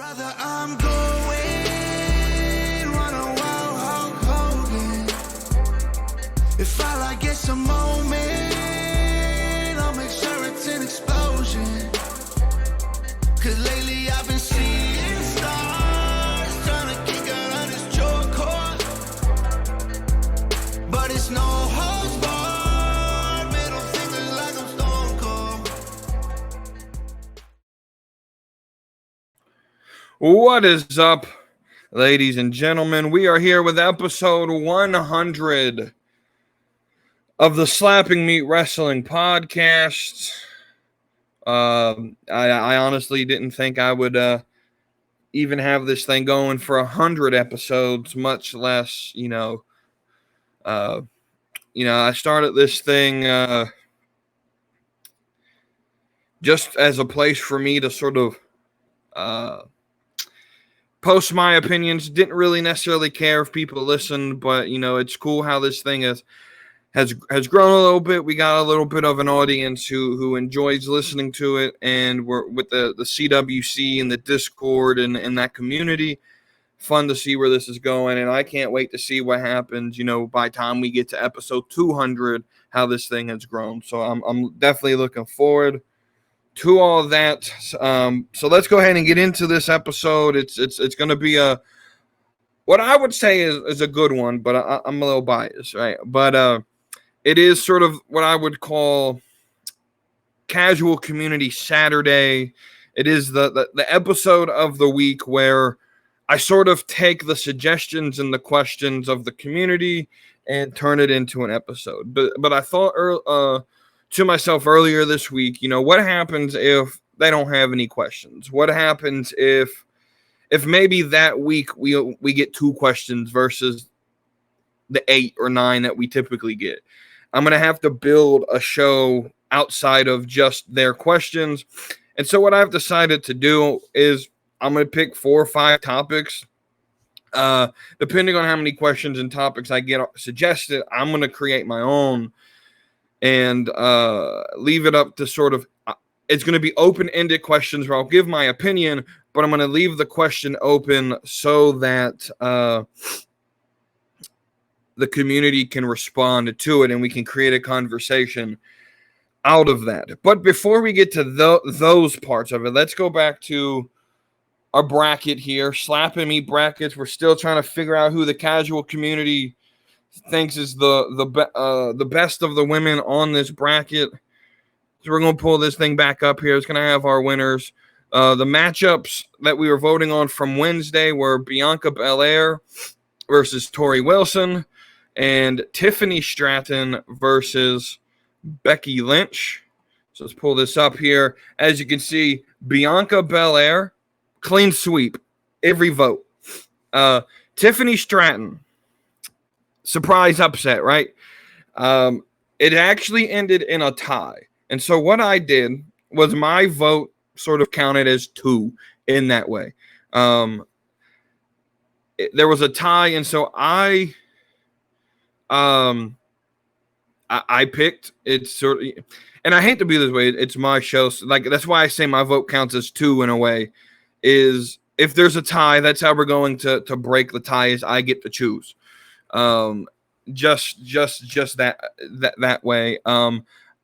Brother, I'm going run a wild Hulk Hogan. If I like get some moment, I'll make sure it's an explosion. Cause lately I've been seeing stars, trying to kick out on this chokehold. But it's no holds barred, middle fingers like I'm Stone Cold. What is up, ladies and gentlemen? We are here with episode 100 of the Slapping Meat Wrestling podcast. I honestly didn't think I would even have this thing going for 100 episodes, much less, I started this thing just as a place for me to sort of post my opinions. Didn't really necessarily care if people listened, but it's cool how this thing has grown a little bit. We got a little bit of an audience who enjoys listening to it, and we're with the CWC and the Discord and that community. Fun to see where this is going, and I can't wait to see what happens, by the time we get to episode 200, how this thing has grown. So I'm definitely looking forward to all of that. So let's go ahead and get into this episode. It's going to be what I would say is a good one, but I'm a little biased, right? But it is sort of what I would call Casual Community Saturday. It is the episode of the week where I sort of take the suggestions and the questions of the community and turn it into an episode. But I thought to myself earlier this week, what happens if they don't have any questions? What happens if maybe that week we get 2 questions versus the 8 or 9 that we typically get? I'm going to have to build a show outside of just their questions. And so what I've decided to do is I'm going to pick 4 or 5 topics. Depending on how many questions and topics I get suggested, I'm going to create my own and leave it up to sort of, it's going to be open-ended questions where I'll give my opinion, but I'm going to leave the question open so that the community can respond to it and we can create a conversation out of that. But before we get to those parts of it, let's go back to our bracket here, Slapping Meat brackets. We're still trying to figure out who the casual community thinks is the best of the women on this bracket. So we're going to pull this thing back up here. It's going to have our winners. The matchups that we were voting on from Wednesday were Bianca Belair versus Tori Wilson and Tiffany Stratton versus Becky Lynch. So let's pull this up here. As you can see, Bianca Belair, clean sweep, every vote. Tiffany Stratton, surprise upset, right? It actually ended in a tie. And so what I did was my vote sort of counted as 2 in that way. There was a tie, and so I picked, it's sort of, and I hate to be this way, it's my show, so like that's why I say my vote counts as 2 in a way, is if there's a tie, that's how we're going to break the tie, is I get to choose. Just that way.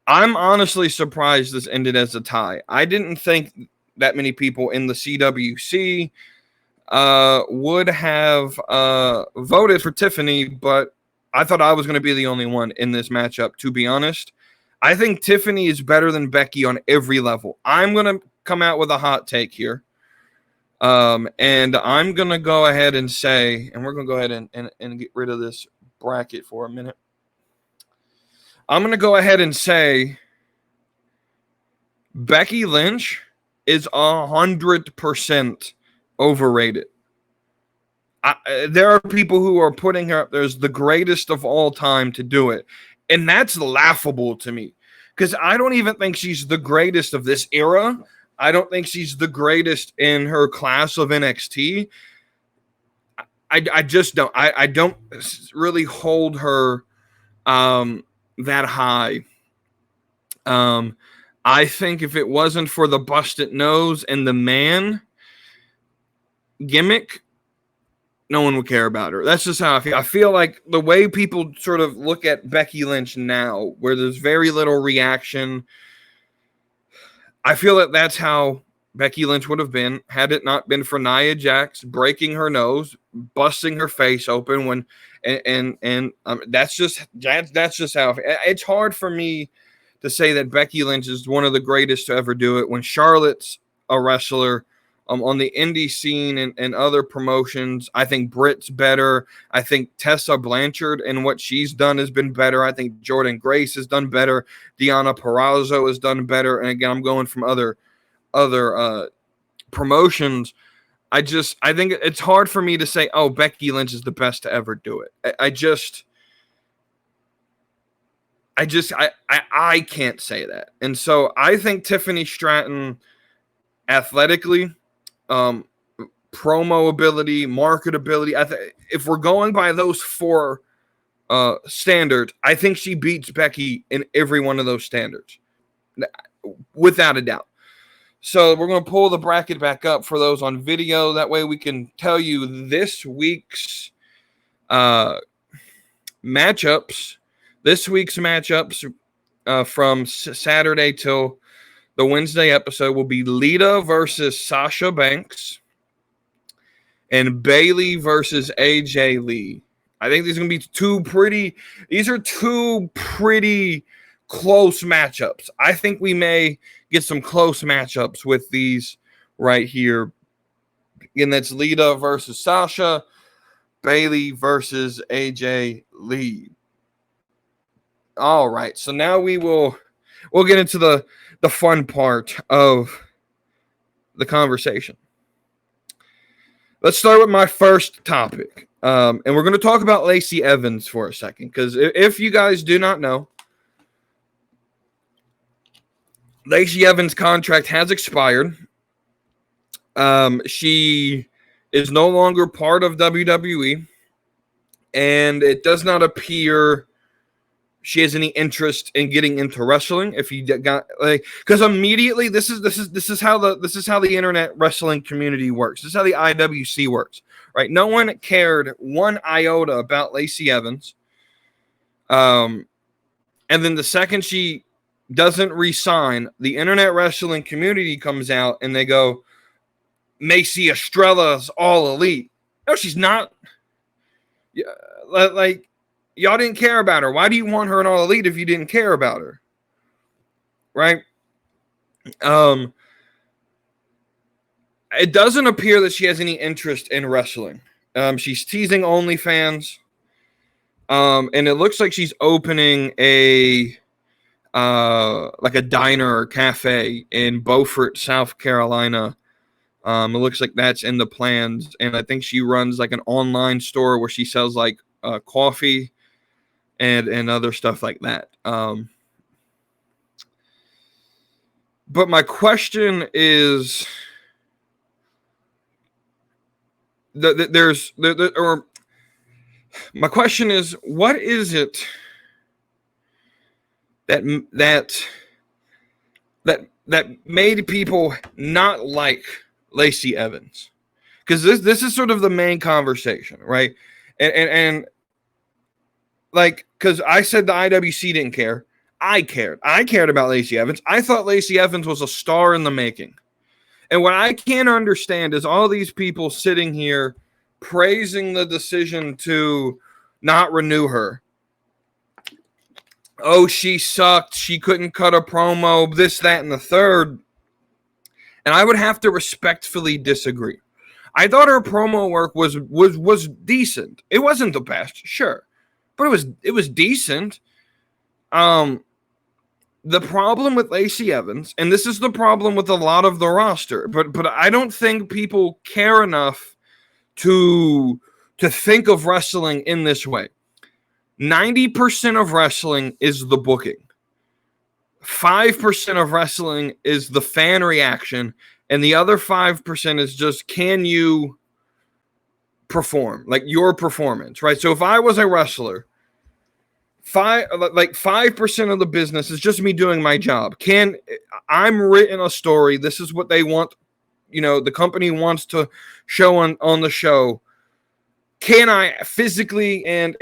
I'm honestly surprised this ended as a tie. I didn't think that many people in the CWC would have voted for Tiffany, but I thought I was going to be the only one in this matchup, to be honest. I think Tiffany is better than Becky on every level. I'm going to come out with a hot take here. And I'm going to go ahead and say, and we're going to go ahead and get rid of this bracket for a minute. I'm going to go ahead and say Becky Lynch is 100% overrated. There are people who are putting her up there as the greatest of all time to do it. And that's laughable to me because I don't even think she's the greatest of this era. I don't think she's the greatest in her class of NXT. I just don't. I don't really hold her that high. I think if it wasn't for the busted nose and the man, gimmick, no one would care about her. That's just how I feel. I feel like the way people sort of look at Becky Lynch now, where there's very little reaction, I feel that that's how Becky Lynch would have been had it not been for Nia Jax breaking her nose, busting her face open when, that's just how it's hard for me to say that Becky Lynch is one of the greatest to ever do it when Charlotte's a wrestler. On the indie scene and other promotions, I think Britt's better. I think Tessa Blanchard and what she's done has been better. I think Jordan Grace has done better. Deonna Purrazzo has done better. And again, I'm going from other promotions. I think it's hard for me to say, oh, Becky Lynch is the best to ever do it. I can't say that. And so I think Tiffany Stratton athletically, promo ability, marketability, if we're going by those four standards, I think she beats Becky in every one of those standards, without a doubt. So we're going to pull the bracket back up for those on video. That way we can tell you this week's matchups. This week's matchups from Saturday till the Wednesday episode will be Lita versus Sasha Banks and Bayley versus AJ Lee. I think these are going to be two pretty close matchups. I think we may get some close matchups with these right here. Again, that's Lita versus Sasha, Bayley versus AJ Lee. All right, so now we'll get into the fun part of the conversation. Let's start with my first topic. And we're going to talk about Lacey Evans for a second, because if you guys do not know, Lacey Evans' contract has expired. She is no longer part of WWE, and it does not appear she has any interest in getting into wrestling. If you got because immediately this is how the internet wrestling community works. This is how the IWC works, right? No one cared one iota about Lacey Evans. And then the second she doesn't re-sign, the internet wrestling community comes out and they go, Macy Estrella's all elite. No, she's not. Yeah, like. Y'all didn't care about her. Why do you want her in All Elite if you didn't care about her? Right? It doesn't appear that she has any interest in wrestling. She's teasing OnlyFans. And it looks like she's opening a diner or cafe in Beaufort, South Carolina. It looks like that's in the plans. And I think she runs like an online store where she sells like coffee and other stuff like that. But my question is, my question is, what is it that made people not like Lacey Evans? Because this is sort of the main conversation, right? And like, because I said the IWC didn't care. I cared. I cared about Lacey Evans. I thought Lacey Evans was a star in the making. And what I can't understand is all these people sitting here praising the decision to not renew her. Oh, she sucked. She couldn't cut a promo, this, that, and the third. And I would have to respectfully disagree. I thought her promo work was decent. It wasn't the best, sure. But it was decent. The problem with Lacey Evans, and this is the problem with a lot of the roster, but I don't think people care enough to think of wrestling in this way. 90% of wrestling is the booking. 5% of wrestling is the fan reaction, and the other 5% is just, can you perform, like your performance, right? So if I was a wrestler, 5% of the business is just me doing my job. I'm written a story. This is what they want the company wants to show on the show, can I physically and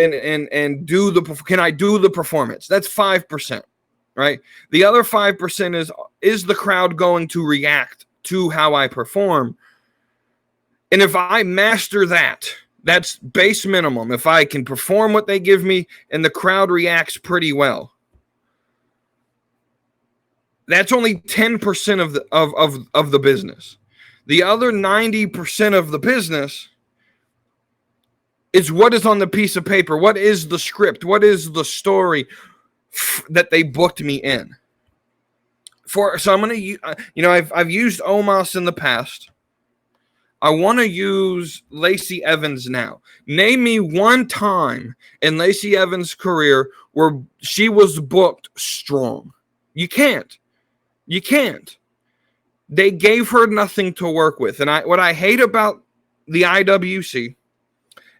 do the performance? That's 5%, right? The other 5% is the crowd going to react to how I perform? And if I master that, that's base minimum. If I can perform what they give me and the crowd reacts pretty well, that's only 10% of the business. The other 90% of the business is what is on the piece of paper. What is the script? What is the story that they booked me in? So I'm going to, I've used Omos in the past. I want to use Lacey Evans now. Name me one time in Lacey Evans' career where she was booked strong. You can't. You can't. They gave her nothing to work with. And what I hate about the IWC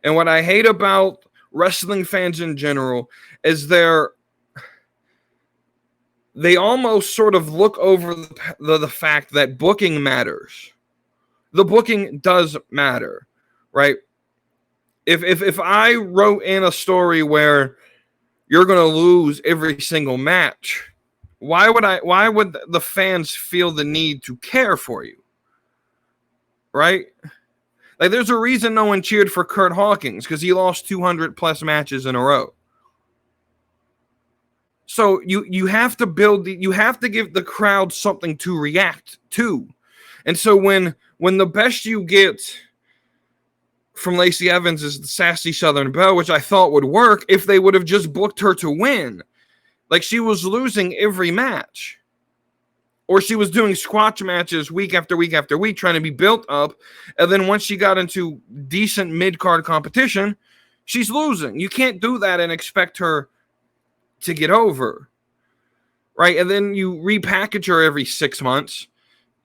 and what I hate about wrestling fans in general is they almost sort of look over the fact that booking matters. The booking does matter, right? If I wrote in a story where you're going to lose every single match, why would the fans feel the need to care for you? Right? Like, there's a reason no one cheered for Kurt Hawkins, because he lost 200 plus matches in a row. So you have to you have to give the crowd something to react to. And so when the best you get from Lacey Evans is the sassy Southern Belle, which I thought would work if they would have just booked her to win. Like, she was losing every match. Or she was doing squash matches week after week after week, trying to be built up. And then once she got into decent mid-card competition, she's losing. You can't do that and expect her to get over. Right? And then you repackage her every 6 months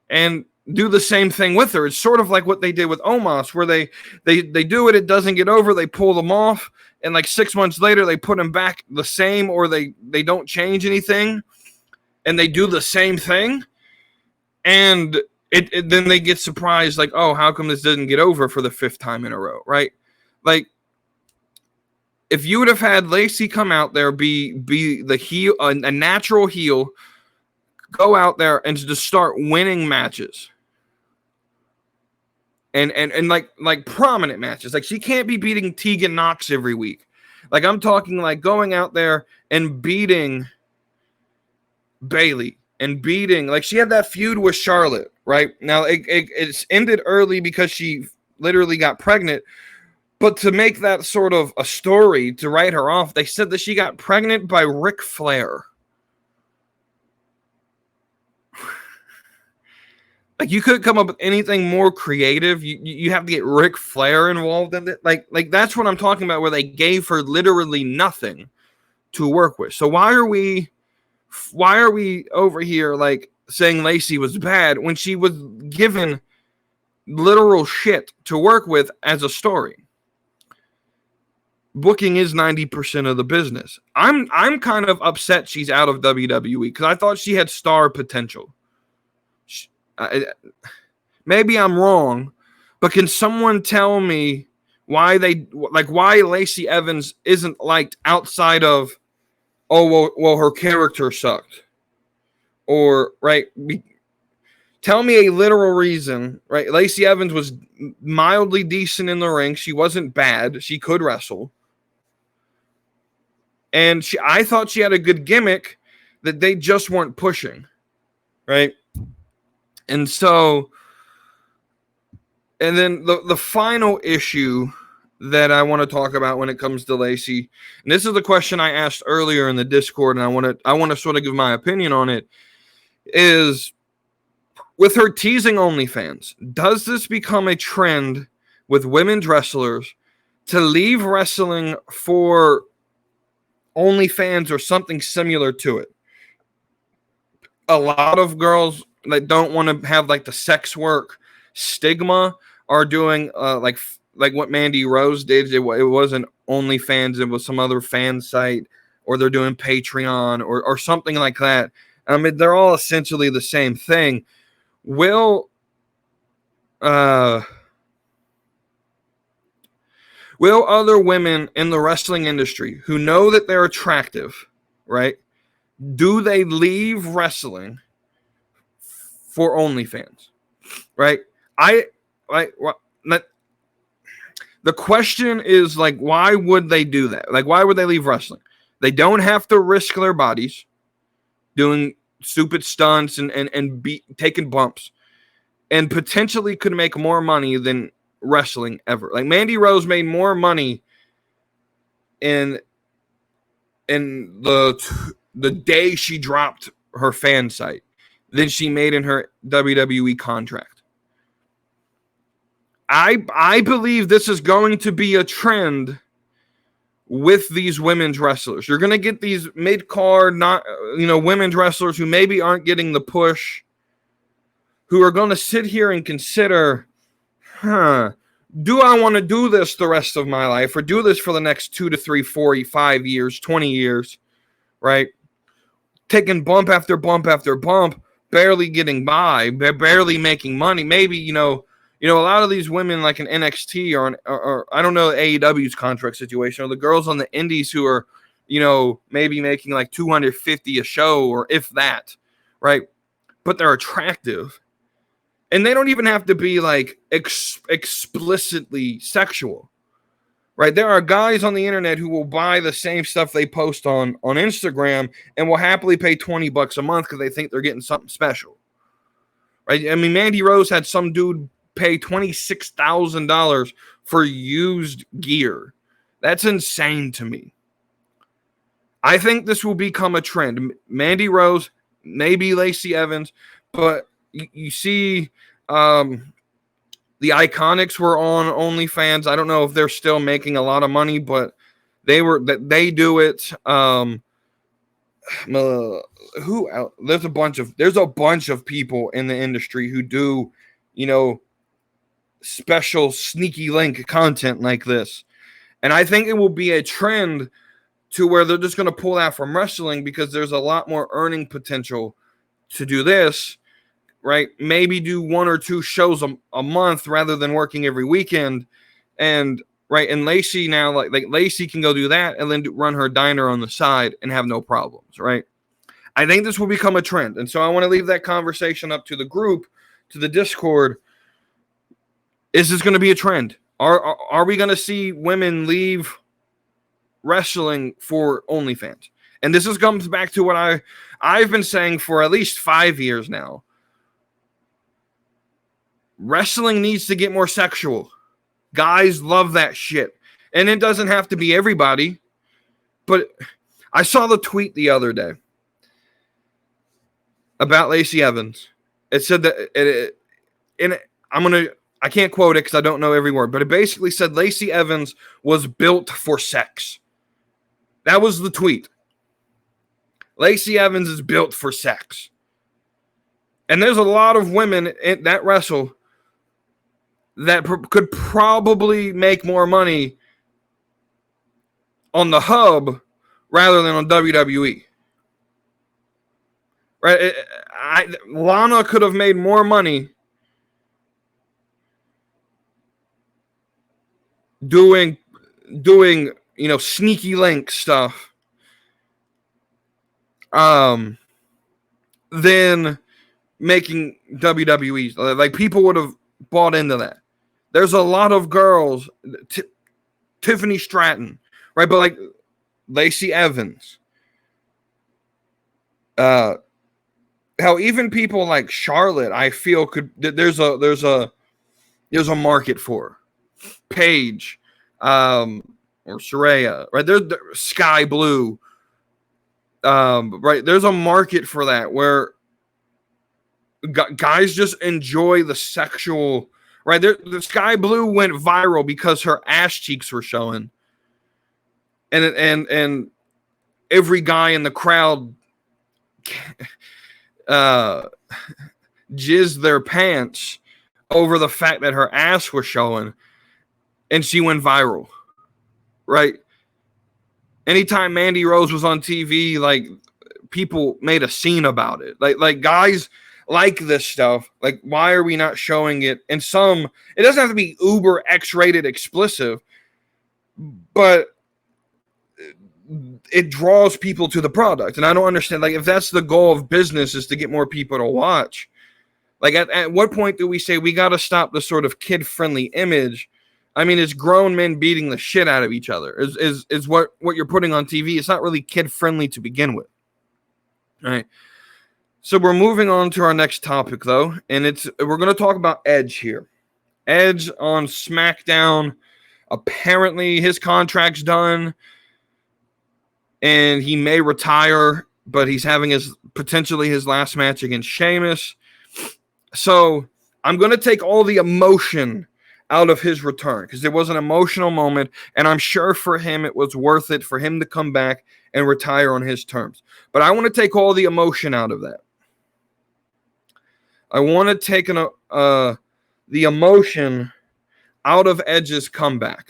and do the same thing with her. It's sort of like what they did with Omos, where they do it doesn't get over, they pull them off, and like 6 months later they put them back the same, or they don't change anything, and they do the same thing, and then they get surprised, like, oh, how come this doesn't get over for the 5th time in a row, right? Like, if you would have had Lacey come out there, be the heel, a natural heel, go out there and just start winning matches. And like prominent matches. Like, she can't be beating Tegan Knox every week. Like, I'm talking like going out there and beating Bayley and beating, like, she had that feud with Charlotte, right? Now it's ended early because she literally got pregnant. But to make that sort of a story to write her off, they said that she got pregnant by Ric Flair. Like, you couldn't come up with anything more creative. You have to get Ric Flair involved in it. Like that's what I'm talking about, where they gave her literally nothing to work with. So why are we over here like saying Lacey was bad when she was given literal shit to work with as a story? Booking is 90% of the business. I'm kind of upset she's out of WWE because I thought she had star potential. Maybe I'm wrong, but can someone tell me why Lacey Evans isn't liked outside of, oh, well her character sucked, or right? Tell me a literal reason, right? Lacey Evans was mildly decent in the ring. She wasn't bad. She could wrestle, and I thought she had a good gimmick that they just weren't pushing, right? And so, and then the final issue that I want to talk about when it comes to Lacey, and this is the question I asked earlier in the Discord, and I want to sort of give my opinion on it, is with her teasing OnlyFans, does this become a trend with women's wrestlers to leave wrestling for OnlyFans or something similar to it? A lot of girls that don't want to have like the sex work stigma are doing like what Mandy Rose did. It wasn't OnlyFans, it was some other fan site, or they're doing Patreon or something like that. I mean, they're all essentially the same thing. Will Will other women in the wrestling industry who know that they're attractive, right? Do they leave wrestling for OnlyFans, right? The question is, like, why would they do that? Like, why would they leave wrestling? They don't have to risk their bodies doing stupid stunts and taking bumps, and potentially could make more money than wrestling ever. Like, Mandy Rose made more money in the day she dropped her fan site than she made in her WWE contract. I believe this is going to be a trend with these women's wrestlers. You're going to get these mid-card, not, women's wrestlers who maybe aren't getting the push, who are going to sit here and consider, do I want to do this the rest of my life, or do this for the next 2 to 3, 4, 5 years, 20 years, right? Taking bump after bump after bump, barely getting by, barely making money. Maybe, a lot of these women, like in NXT or I don't know AEW's contract situation, or the girls on the indies who are, maybe making like $250 a show, or if that, right? But they're attractive. And they don't even have to be like explicitly sexual, right? There are guys on the internet who will buy the same stuff they post on Instagram and will happily pay $20 a month because they think they're getting something special, right? I mean, Mandy Rose had some dude pay $26,000 for used gear. That's insane to me. I think this will become a trend. Mandy Rose, maybe Lacey Evans, but you see, the Iconics were on OnlyFans. I don't know if they're still making a lot of money, but they do it. Who else? There's a bunch of people in the industry who do, special sneaky link content like this. And I think it will be a trend to where they're just going to pull out from wrestling because there's a lot more earning potential to do this, right? Maybe do 1 or 2 shows a month rather than working every weekend. And right, and Lacey now, like Lacey can go do that and then run her diner on the side and have no problems, right? I think this will become a trend. And so I want to leave that conversation up to the group, to the Discord. Is this going to be a trend? Are we going to see women leave wrestling for OnlyFans? And this comes back to what I've been saying for at least 5 years now. Wrestling needs to get more sexual. Guys love that shit. And it doesn't have to be everybody. But I saw the tweet the other day about Lacey Evans. It said that I can't quote it because I don't know every word, but it basically said Lacey Evans was built for sex. That was the tweet. Lacey Evans is built for sex. And there's a lot of women that wrestle that could probably make more money on the hub rather than on WWE. Right? Lana could have made more money doing sneaky link stuff than making WWE's. Like, people would have bought into that. There's a lot of girls, Tiffany Stratton, right? But like Lacey Evans, how even people like Charlotte, I feel there's a market for Paige, or Saraya, right? There's Sky Blue, right? There's a market for that where guys just enjoy the sexual, right? The Sky Blue went viral because her ass cheeks were showing, and every guy in the crowd jizzed their pants over the fact that her ass was showing, and she went viral, right? Anytime Mandy Rose was on TV, like, people made a scene about it. Like guys, like this stuff. Like, why are we not showing it in some? It doesn't have to be uber X-rated explicit, but it draws people to the product. And I don't understand, like, if that's the goal of business is to get more people to watch, like, at what point do we say we got to stop the sort of kid-friendly image? I mean, it's grown men beating the shit out of each other is what you're putting on TV. It's not really kid-friendly to begin with. All right. So we're moving on to our next topic, though, and we're going to talk about Edge here. Edge on SmackDown. Apparently, his contract's done, and he may retire, but he's having potentially his last match against Sheamus. So I'm going to take all the emotion out of his return because it was an emotional moment, and I'm sure for him it was worth it for him to come back and retire on his terms. But I want to take all the emotion out of that. I want to take the emotion out of Edge's comeback.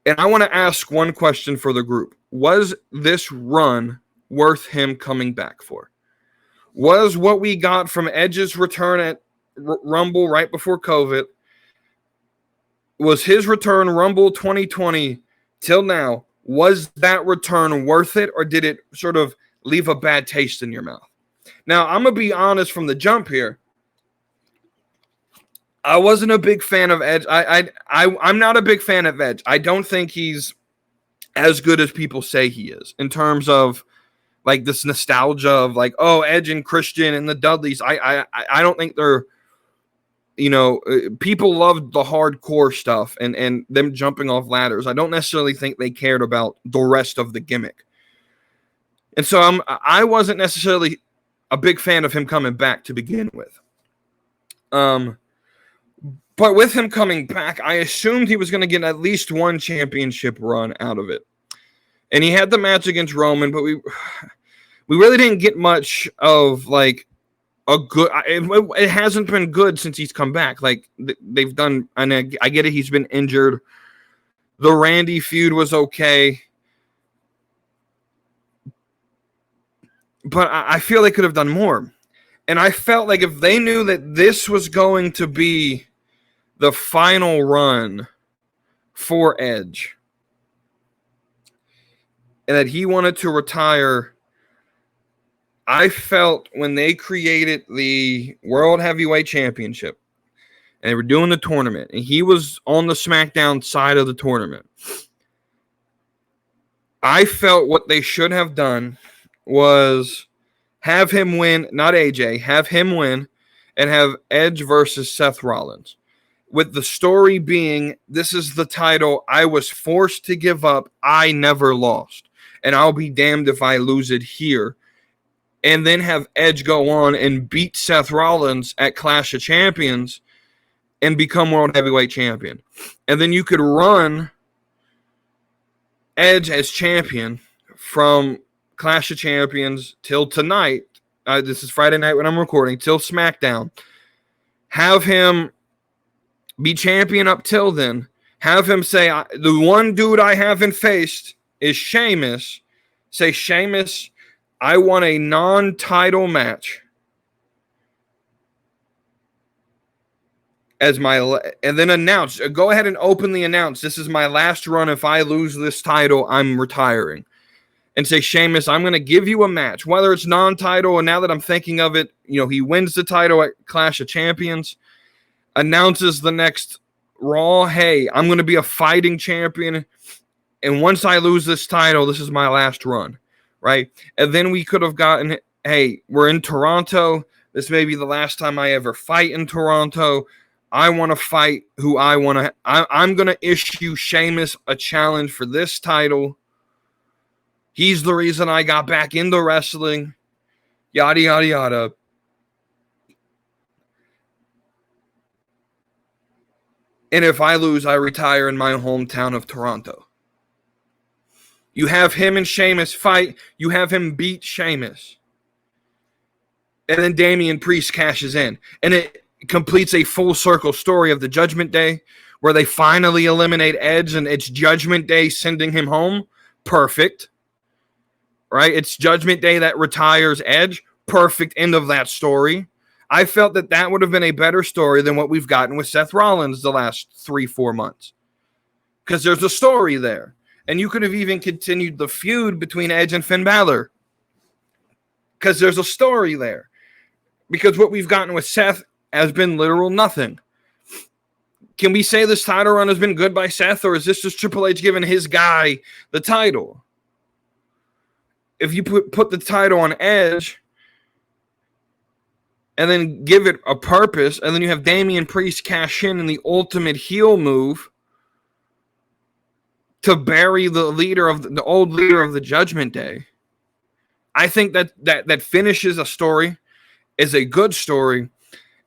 And I want to ask one question for the group. Was this run worth him coming back for? Was what we got from Edge's return at Rumble right before COVID, was his return Rumble 2020 till now, was that return worth it, or did it sort of leave a bad taste in your mouth? Now, I'm going to be honest from the jump here. I wasn't a big fan of Edge. I'm not a big fan of Edge. I don't think he's as good as people say he is in terms of like this nostalgia of like, oh, Edge and Christian and the Dudleys. I don't think they're, people loved the hardcore stuff and them jumping off ladders. I don't necessarily think they cared about the rest of the gimmick. And so I wasn't necessarily a big fan of him coming back to begin with. But with him coming back, I assumed he was going to get at least one championship run out of it. And he had the match against Roman, but we really didn't get much of like a good. It hasn't been good since he's come back. Like they've done, and I get it. He's been injured. The Randy feud was okay, but I feel they could have done more. And I felt like if they knew that this was going to be the final run for Edge and that he wanted to retire, I felt when they created the World Heavyweight Championship and they were doing the tournament and he was on the SmackDown side of the tournament, I felt what they should have done was have him win, not AJ, have him win and have Edge versus Seth Rollins. With the story being, this is the title I was forced to give up. I never lost. And I'll be damned if I lose it here. And then have Edge go on and beat Seth Rollins at Clash of Champions and become World Heavyweight Champion. And then you could run Edge as champion from Clash of Champions till tonight. This is Friday night when I'm recording, till SmackDown. Have him be champion up till then. Have him say, the one dude I haven't faced is Sheamus. Say, Sheamus, I want a non-title match as and then announce, go ahead and openly announce, this is my last run. If I lose this title, I'm retiring. And say, Sheamus, I'm going to give you a match, whether it's non-title, and now that I'm thinking of it, he wins the title at Clash of Champions, announces the next Raw, hey, I'm going to be a fighting champion, and once I lose this title, this is my last run, right? And then we could have gotten, hey, we're in Toronto. This may be the last time I ever fight in Toronto. I want to fight who I want to. I'm going to issue Sheamus a challenge for this title. He's the reason I got back into wrestling. Yada, yada, yada. And if I lose, I retire in my hometown of Toronto. You have him and Sheamus fight. You have him beat Sheamus. And then Damian Priest cashes in. And it completes a full circle story of the Judgment Day where they finally eliminate Edge and it's Judgment Day sending him home. Perfect. Right? It's Judgment Day that retires Edge. perfect end of that story. I felt that would have been a better story than what we've gotten with Seth Rollins the last 3-4 months. Because there's a story there. And you could have even continued the feud between Edge and Finn Balor. Because there's a story there. Because what we've gotten with Seth has been literal nothing. Can we say this title run has been good by Seth, or is this just Triple H giving his guy the title? If you put the title on Edge and then give it a purpose, and then you have Damian Priest cash in the ultimate heel move to bury the old leader of the Judgment Day, I think that finishes a story, is a good story,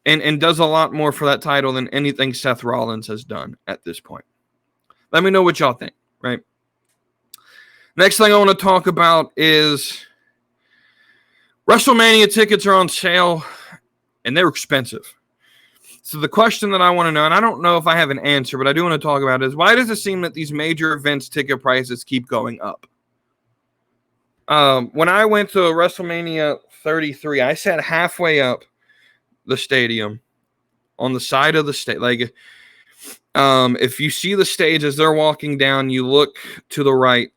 and does a lot more for that title than anything Seth Rollins has done at this point. Let me know what y'all think, right? Next thing I want to talk about is WrestleMania tickets are on sale, and they're expensive. So the question that I want to know, and I don't know if I have an answer, but I do want to talk about it, is why does it seem that these major events ticket prices keep going up? When I went to WrestleMania 33, I sat halfway up the stadium on the side of the stage. Like, if you see the stage as they're walking down, you look to the right,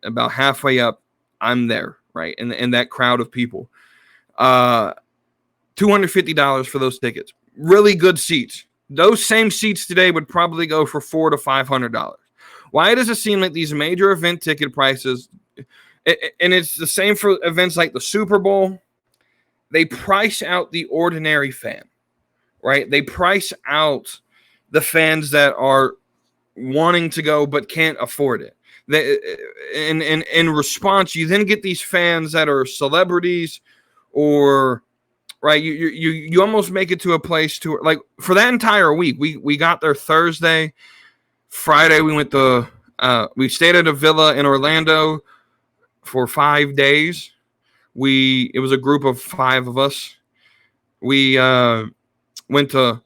about halfway up, I'm there, right? In that crowd of people. $250 for those tickets. Really good seats. Those same seats today would probably go for $400 to $500. Why does it seem like these major event ticket prices, and it's the same for events like the Super Bowl, they price out the ordinary fan, right? They price out the fans that are wanting to go but can't afford it. In response, you then get these fans that are celebrities, or right, you almost make it to a place to, like, for that entire week, we got there Thursday, Friday we went to we stayed at a villa in Orlando for 5 days. It was a group of 5 of us. We went to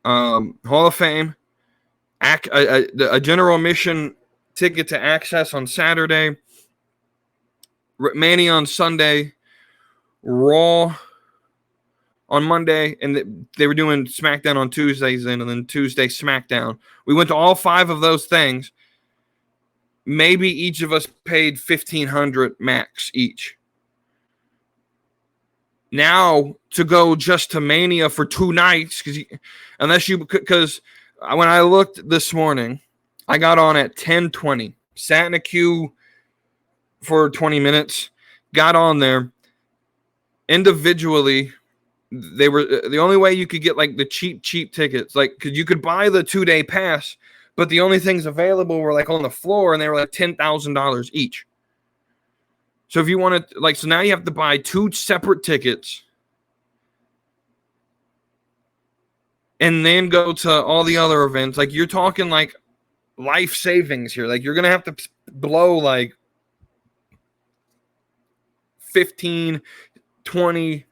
Hall of Fame, a general admission ticket to Access on Saturday, Mania on Sunday, Raw on Monday, and they were doing SmackDown on Tuesdays, and then Tuesday SmackDown. We went to all 5 of those things. Maybe each of us paid $1,500 max each. Now to go just to Mania for 2 nights, because when I looked this morning, I got on at 10:20, sat in a queue for 20 minutes, got on there. Individually, they were the only way you could get like the cheap tickets, like, because you could buy the 2-day pass, but the only things available were like on the floor, and they were like $10,000 each. So if you wanted, like, so now you have to buy 2 separate tickets and then go to all the other events. Like, you're talking like life savings here. Like, you're going to have to blow like 15, 20,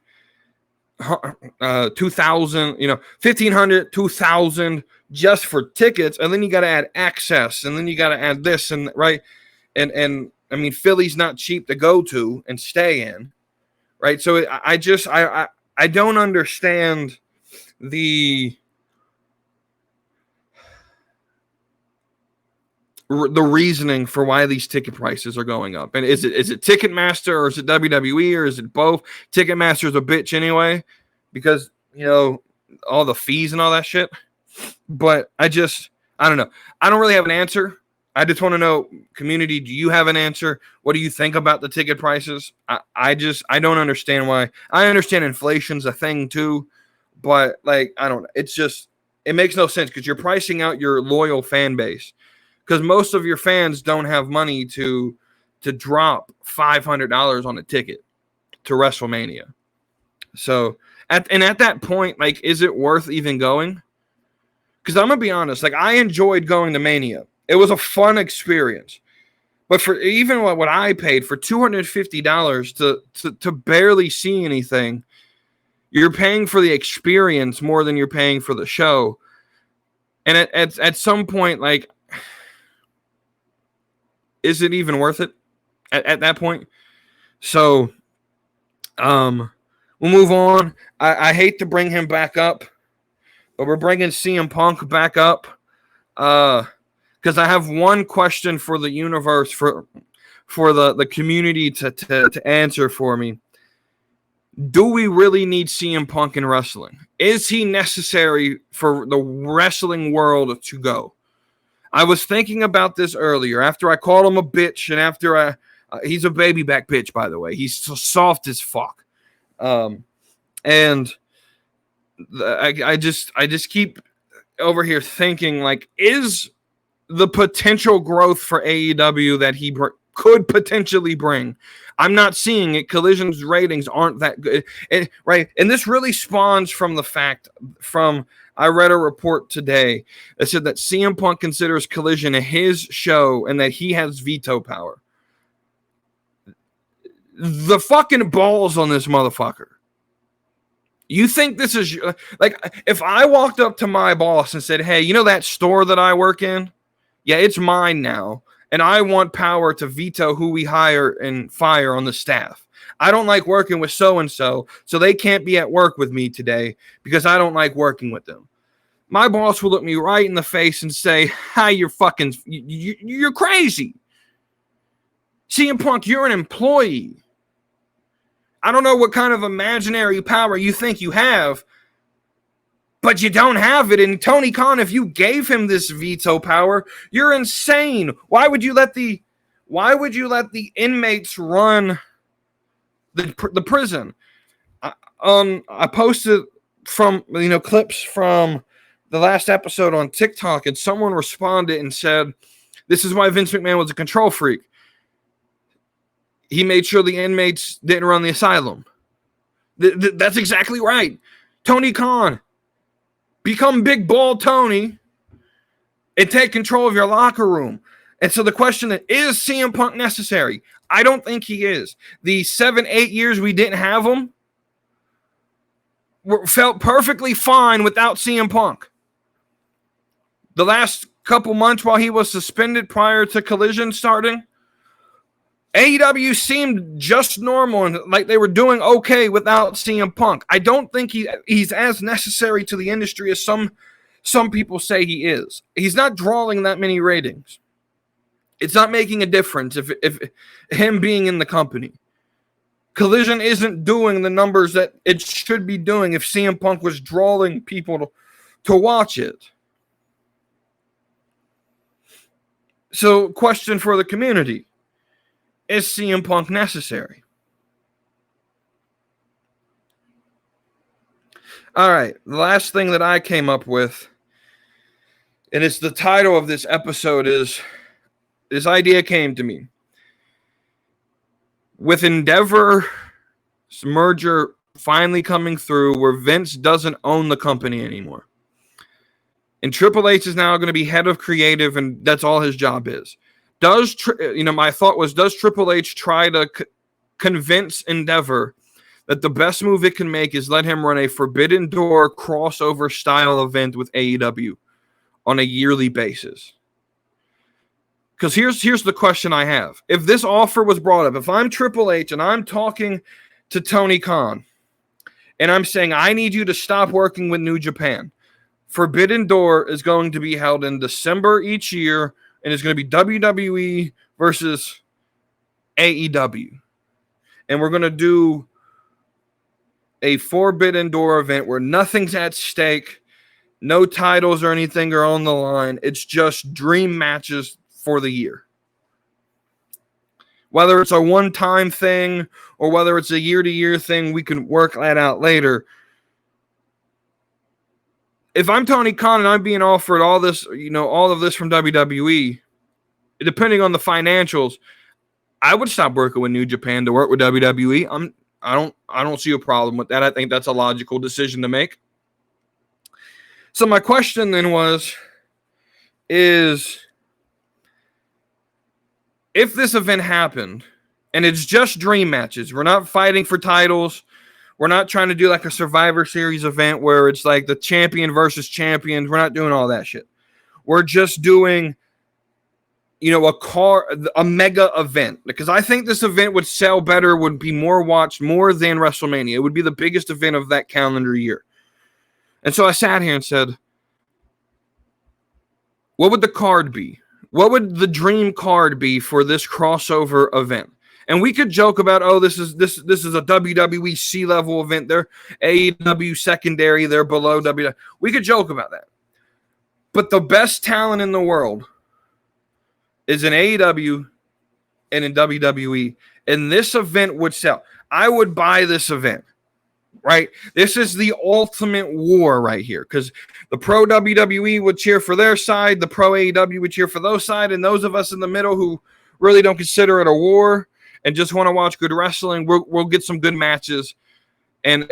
2,000, $1,500, 2,000 just for tickets. And then you got to add access, and then you got to add this, and right. And I mean, Philly's not cheap to go to and stay in, right? So I don't understand the reasoning for why these ticket prices are going up. And is it Ticketmaster, or is it WWE, or is it both? Ticketmaster's a bitch anyway, because all the fees and all that shit. But I don't know. I don't really have an answer. I just want to know, community, do you have an answer? What do you think about the ticket prices? I don't understand why. I understand inflation's a thing too, but like, I don't know. It makes no sense, because you're pricing out your loyal fan base, because most of your fans don't have money to drop $500 on a ticket to WrestleMania. So at that point, like, is it worth even going? Because I'm gonna be honest, like, I enjoyed going to Mania. It was a fun experience. But for even what I paid for $250 to barely see anything, you're paying for the experience more than you're paying for the show. And at some point, like, is it even worth it at that point? So We'll move on. I hate to bring him back up, but we're bringing CM Punk back up. Because I have one question for the universe, for the community to answer for me. Do we really need CM Punk in wrestling? Is he necessary for the wrestling world to go? I was thinking about this earlier after I called him a bitch, and after he's a baby back bitch, by the way. He's so soft as fuck. And I just keep over here thinking, like, is the potential growth for AEW that he could potentially bring? I'm not seeing it. Collision's ratings aren't that good, right? And this really spawns from the fact I read a report today that said that CM Punk considers Collision his show and that he has veto power. The fucking balls on this motherfucker. You think this is like, if I walked up to my boss and said, hey, you know that store that I work in? Yeah, it's mine now. And I want power to veto who we hire and fire on the staff. I don't like working with so-and-so, so they can't be at work with me today because I don't like working with them. My boss will look me right in the face and say, hi, you're fucking, you're crazy. CM Punk, you're an employee. I don't know what kind of imaginary power you think you have, but you don't have it. And Tony Khan, if you gave him this veto power, you're insane. Why would you let the inmates run the prison? I posted from clips from the last episode on TikTok, and someone responded and said, "This is why Vince McMahon was a control freak. He made sure the inmates didn't run the asylum." That's exactly right. Tony Khan, become Big Ball Tony and take control of your locker room. And so the question is CM Punk necessary? I don't think he is. The 7-8 years we didn't have him felt perfectly fine without CM Punk. The last couple months while he was suspended prior to Collision starting, AEW seemed just normal and like they were doing okay without CM Punk. I don't think he's as necessary to the industry as some people say he is. He's not drawing that many ratings. It's not making a difference if him being in the company. Collision isn't doing the numbers that it should be doing if CM Punk was drawing people to watch it. So, question for the community. Is CM Punk necessary? All right, the last thing that I came up with, and it's the title of this episode, is this idea came to me. With Endeavor's merger finally coming through where Vince doesn't own the company anymore, and Triple H is now going to be head of creative, and that's all his job is. My thought was, does Triple H try to convince Endeavor that the best move it can make is let him run a Forbidden Door crossover style event with AEW on a yearly basis? Because here's the question I have. If this offer was brought up, if I'm Triple H and I'm talking to Tony Khan and I'm saying, I need you to stop working with New Japan. Forbidden Door is going to be held in December each year, and it's going to be WWE versus AEW. And we're going to do a Forbidden Door event where nothing's at stake, no titles or anything are on the line. It's just dream matches for the year. Whether it's a one-time thing or whether it's a year-to-year thing, we can work that out later. If I'm Tony Khan and I'm being offered all this, all of this from WWE, depending on the financials, I would stop working with New Japan to work with WWE. I don't see a problem with that. I think that's a logical decision to make. So my question then is if this event happened and it's just dream matches, we're not fighting for titles, we're not trying to do like a Survivor Series event where it's like the champion versus champions. We're not doing all that shit. We're just doing a mega event, because I think this event would sell better, would be more watched, more than WrestleMania. It would be the biggest event of that calendar year. And so I sat here and said, what would the card be? What would the dream card be for this crossover event? And we could joke about, oh, this is a WWE C-level event. They're AEW secondary. They're below WWE. We could joke about that. But the best talent in the world is in AEW and in WWE. And this event would sell. I would buy this event. Right? This is the ultimate war right here, because the pro WWE would cheer for their side, the pro AEW would cheer for those side, and those of us in the middle who really don't consider it a war and just want to watch good wrestling, we'll get some good matches, and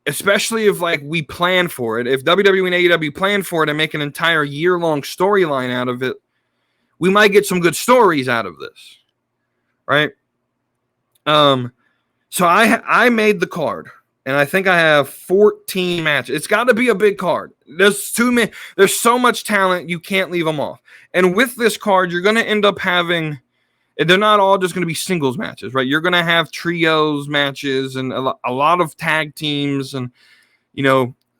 especially if like we plan for it. If WWE and AEW plan for it and make an entire year-long storyline out of it, we might get some good stories out of this, right? So I made the card, and I think I have 14 matches. It's got to be a big card. There's too many. There's so much talent, you can't leave them off. And with this card, you're going to end up having, they're not all just going to be singles matches, right? You're going to have trios matches and a lot of tag teams, and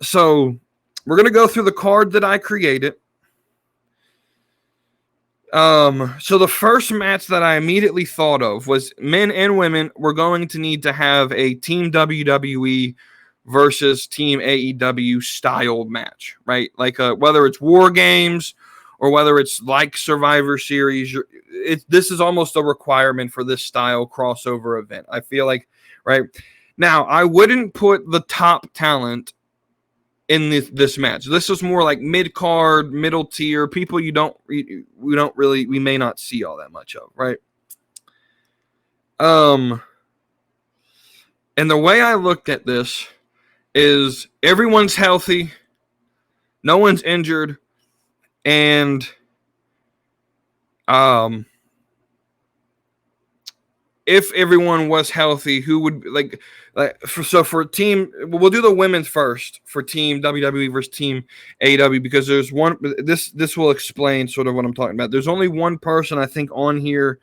so we're going to go through the card that I created. So the first match that I immediately thought of was men and women were going to need to have a Team WWE versus Team AEW style match, right? Like whether it's War Games or whether it's like Survivor Series, this is almost a requirement for this style crossover event. I feel like, right? Now, I wouldn't put the top talent in this match. This is more like mid-card, middle tier, people we may not see all that much of, right? And the way I looked at this is everyone's healthy, no one's injured, and if everyone was healthy, who would for team, we'll do the women's first for Team WWE versus Team AEW, because there's one, this will explain sort of what I'm talking about. There's only one person I think on here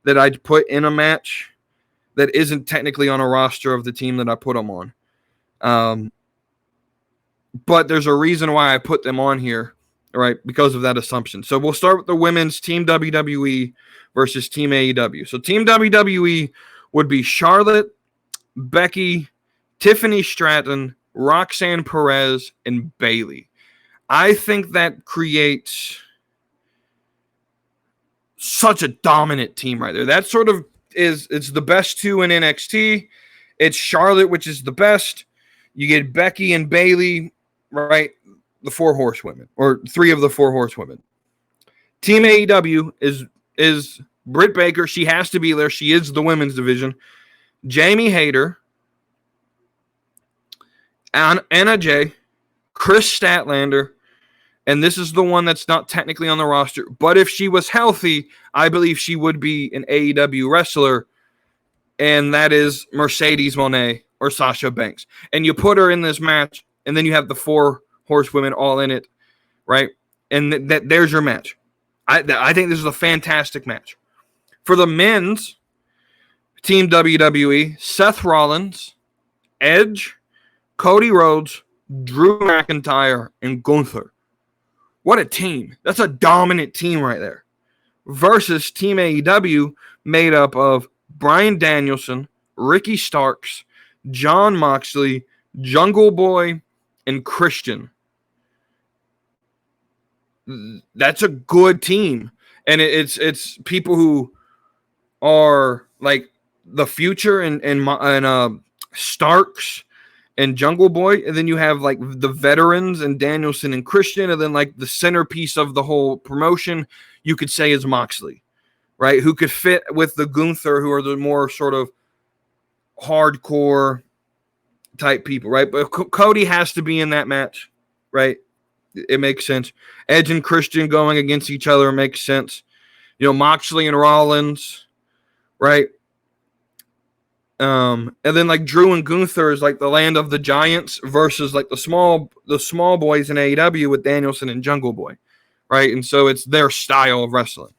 that I'd put in a match that isn't technically on a roster of the team that I put them on. But there's a reason why I put them on here, right? Because of that assumption. So we'll start with the women's Team WWE versus Team AEW. So Team WWE would be Charlotte, Becky, Tiffany Stratton, Roxanne Perez, and Bayley. I think that creates such a dominant team right there. That sort of it's the best two in NXT. It's Charlotte, which is the best. You get Becky and Bayley, right? The four horsewomen, or three of the four horsewomen. Team AEW is Britt Baker. She has to be there. She is the women's division. Jamie Hayter, Anna Jay, Chris Statlander, and this is the one that's not technically on the roster, but if she was healthy, I believe she would be an AEW wrestler, and that is Mercedes Moné or Sasha Banks. And you put her in this match, and then you have the four horsewomen all in it, right? And there's your match. I think this is a fantastic match. For the men's Team WWE, Seth Rollins, Edge, Cody Rhodes, Drew McIntyre, and Gunther. What a team. That's a dominant team right there. Versus Team AEW, made up of Bryan Danielson, Ricky Starks, Jon Moxley, Jungle Boy, and Christian. That's a good team. And it's people who are like the future and Starks and Jungle Boy, and then you have like the veterans and Danielson and Christian, and then like the centerpiece of the whole promotion, you could say, is Moxley, right? Who could fit with the Gunther, who are the more sort of hardcore type people, right? But Cody has to be in that match, right? It makes sense. Edge and Christian going against each other makes sense. Moxley and Rollins, right? And then like Drew and Gunther is like the land of the giants versus like the small boys in AEW with Danielson and Jungle Boy, right? And so it's their style of wrestling,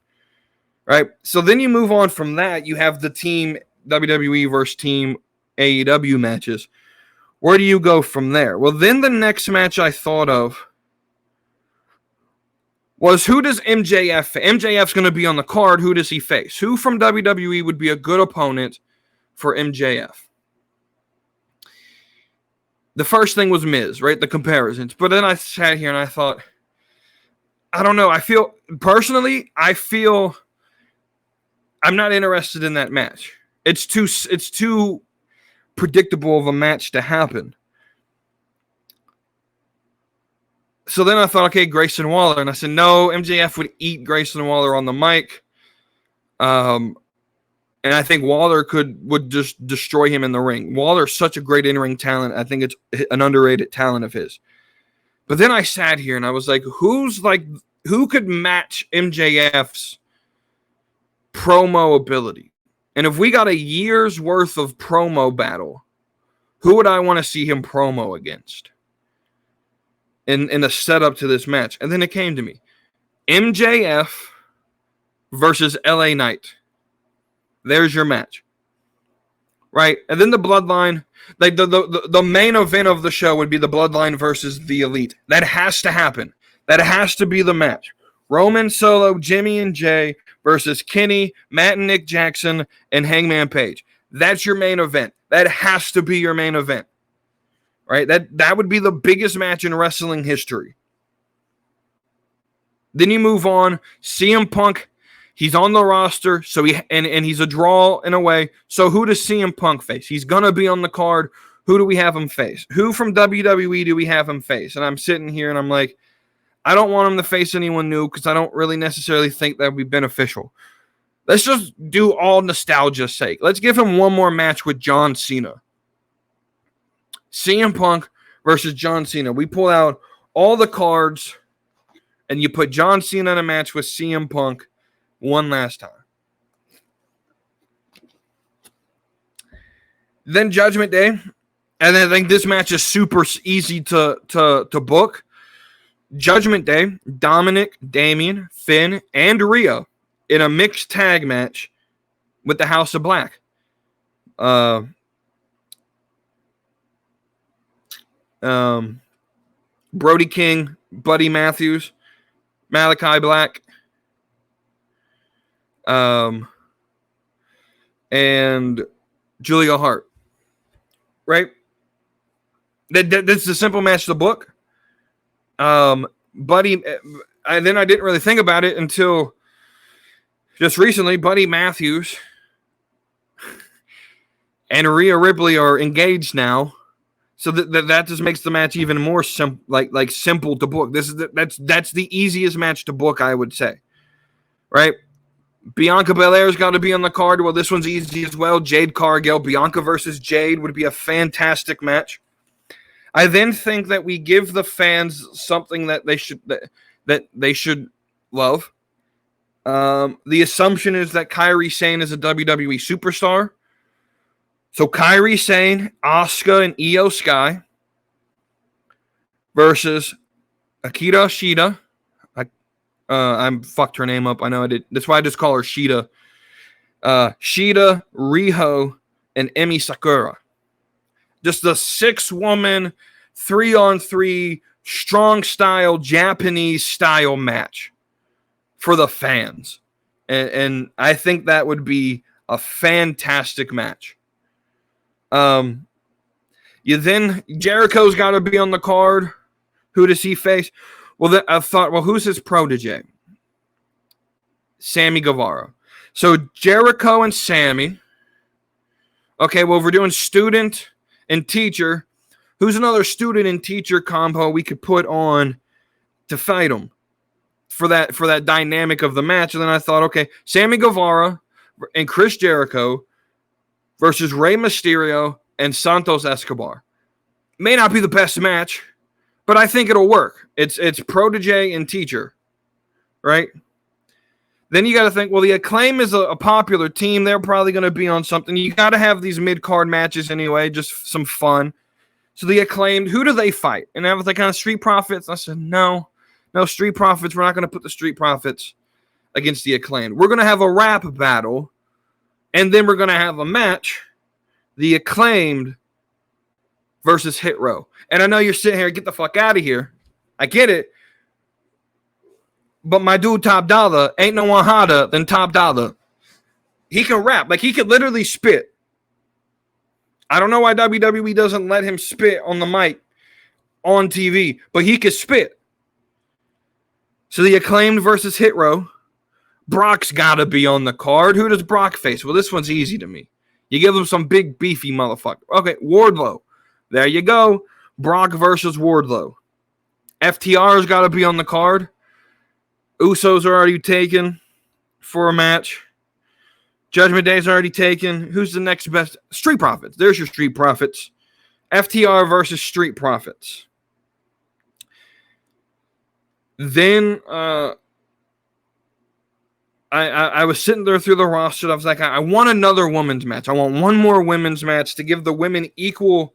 right? So then you move on from that. You have the team WWE versus team AEW matches. Where do you go from there? Well, then the next match I thought of was, who does MJF? MJF's going to be on the card. Who does he face? Who from WWE would be a good opponent for MJF? The first thing was Miz, right? The comparisons. But then I sat here and I thought, I don't know. I feel I'm not interested in that match. It's too predictable of a match to happen. So then I thought, okay, Grayson Waller. And I said, no, MJF would eat Grayson Waller on the mic. And I think Waller would just destroy him in the ring. Waller's such a great in-ring talent. I think it's an underrated talent of his. But then I sat here and I was like, who could match MJF's promo ability? And if we got a year's worth of promo battle, who would I want to see him promo against in a setup to this match? And then it came to me. MJF versus LA Knight. There's your match. Right? And then the Bloodline, like the main event of the show would be the Bloodline versus the Elite. That has to happen. That has to be the match. Roman, Solo, Jimmy and Jay versus Kenny, Matt and Nick Jackson, and Hangman Page. That's your main event. That has to be your main event. Right? That would be the biggest match in wrestling history. Then you move on. CM Punk, he's on the roster, so he's a draw in a way. So who does CM Punk face? He's gonna be on the card. Who do we have him face? Who from WWE do we have him face? And I'm sitting here and I'm like, I don't want him to face anyone new because I don't really necessarily think that would be beneficial. Let's just do all nostalgia's sake. Let's give him one more match with John Cena. CM Punk versus John Cena. We pull out all the cards and you put John Cena in a match with CM Punk one last time. Then Judgment Day. And I think this match is super easy to book. Judgment Day, Dominic, Damian, Finn, and Rhea in a mixed tag match with the House of Black. Brody King, Buddy Matthews, Malachi Black, and Julia Hart. Right? That's a simple match to book. Buddy, and then I didn't really think about it until just recently. Buddy Matthews and Rhea Ripley are engaged now, so that just makes the match even more simple to book. That's the easiest match to book, I would say. Right? Bianca Belair's got to be on the card. Well, this one's easy as well. Jade Cargill, Bianca versus Jade would be a fantastic match. I then think that we give the fans something that they should love. The assumption is that Kairi Sane is a WWE superstar. So Kairi Sane, Asuka, and Io Sky versus Akira Shida. I fucked her name up. I know I did. That's why I just call her Shida. Shida, Riho, and Emi Sakura. Just the 6-woman, 3-on-3, strong style, Japanese style match for the fans. And I think that would be a fantastic match. Jericho's got to be on the card. Who does he face? Well, I thought, who's his protege? Sammy Guevara. So Jericho and Sammy. Okay, well, if we're doing student and teacher, who's another student and teacher combo we could put on to fight them for that dynamic of the match? And then I thought, okay, Sammy Guevara and Chris Jericho versus Rey Mysterio and Santos Escobar. May not be the best match, but I think it'll work. It's protege and teacher, right? Then you got to think, well, the Acclaim is a popular team. They're probably going to be on something. You got to have these mid-card matches anyway, just some fun. So the Acclaimed, who do they fight? And I was like, kind of Street Profits. I said, no, No, Street Profits, we're not going to put the Street Profits against the Acclaimed. We're going to have a rap battle, and then we're going to have a match, the Acclaimed versus Hit Row. And I know you're sitting here, get the fuck out of here. I get it. But my dude Top Dollar ain't no one hotter than Top Dollar. He can rap. Like, he could literally spit. I don't know why WWE doesn't let him spit on the mic on TV, but he could spit. So the Acclaimed versus Hit Row. Brock's got to be on the card. Who does Brock face? Well, this one's easy to me. You give him some big, beefy motherfucker. Okay, Wardlow. There you go. Brock versus Wardlow. FTR's got to be on the card. Usos are already taken for a match. Judgment Day's already taken. Who's the next best? Street Profits. There's your Street Profits. FTR versus Street Profits. Then I was sitting there through the roster. I was like, I want another women's match. I want one more women's match to give the women equal,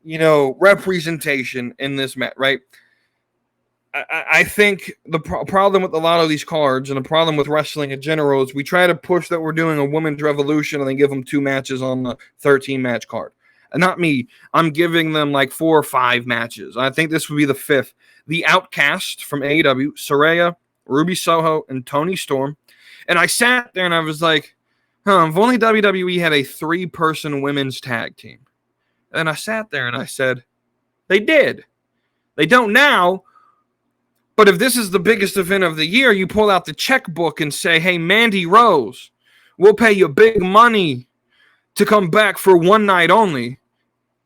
representation in this match, right? I think the problem with a lot of these cards and the problem with wrestling in general is we try to push that we're doing a women's revolution and then give them 2 matches on the 13-match card. And not me. I'm giving them like 4 or 5 matches. I think this would be the 5th. The Outcast from AEW, Saraya, Ruby Soho, and Toni Storm. And I sat there and I was like, if only WWE had a 3-person women's tag team. And I sat there and I said, they did. They don't now. But if this is the biggest event of the year, you pull out the checkbook and say, hey, Mandy Rose, we'll pay you big money to come back for one night only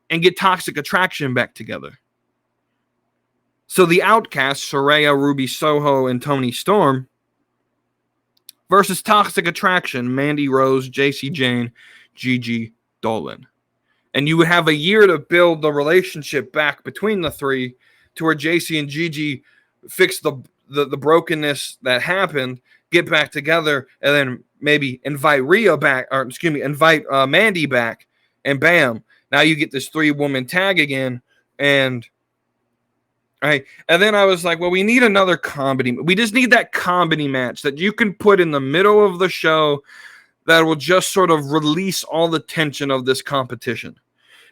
and get Toxic Attraction back together. So the Outcasts, Saraya, Ruby Soho, and Toni Storm versus Toxic Attraction, Mandy Rose, JC Jane, Gigi Dolan. And you would have a year to build the relationship back between the 3 to where JC and Gigi fix the brokenness that happened, get back together, and then maybe invite Mandy back, and bam, now you get this 3-woman tag again, and right. And then I was like, well, we need another comedy. We just need that comedy match that you can put in the middle of the show that will just sort of release all the tension of this competition.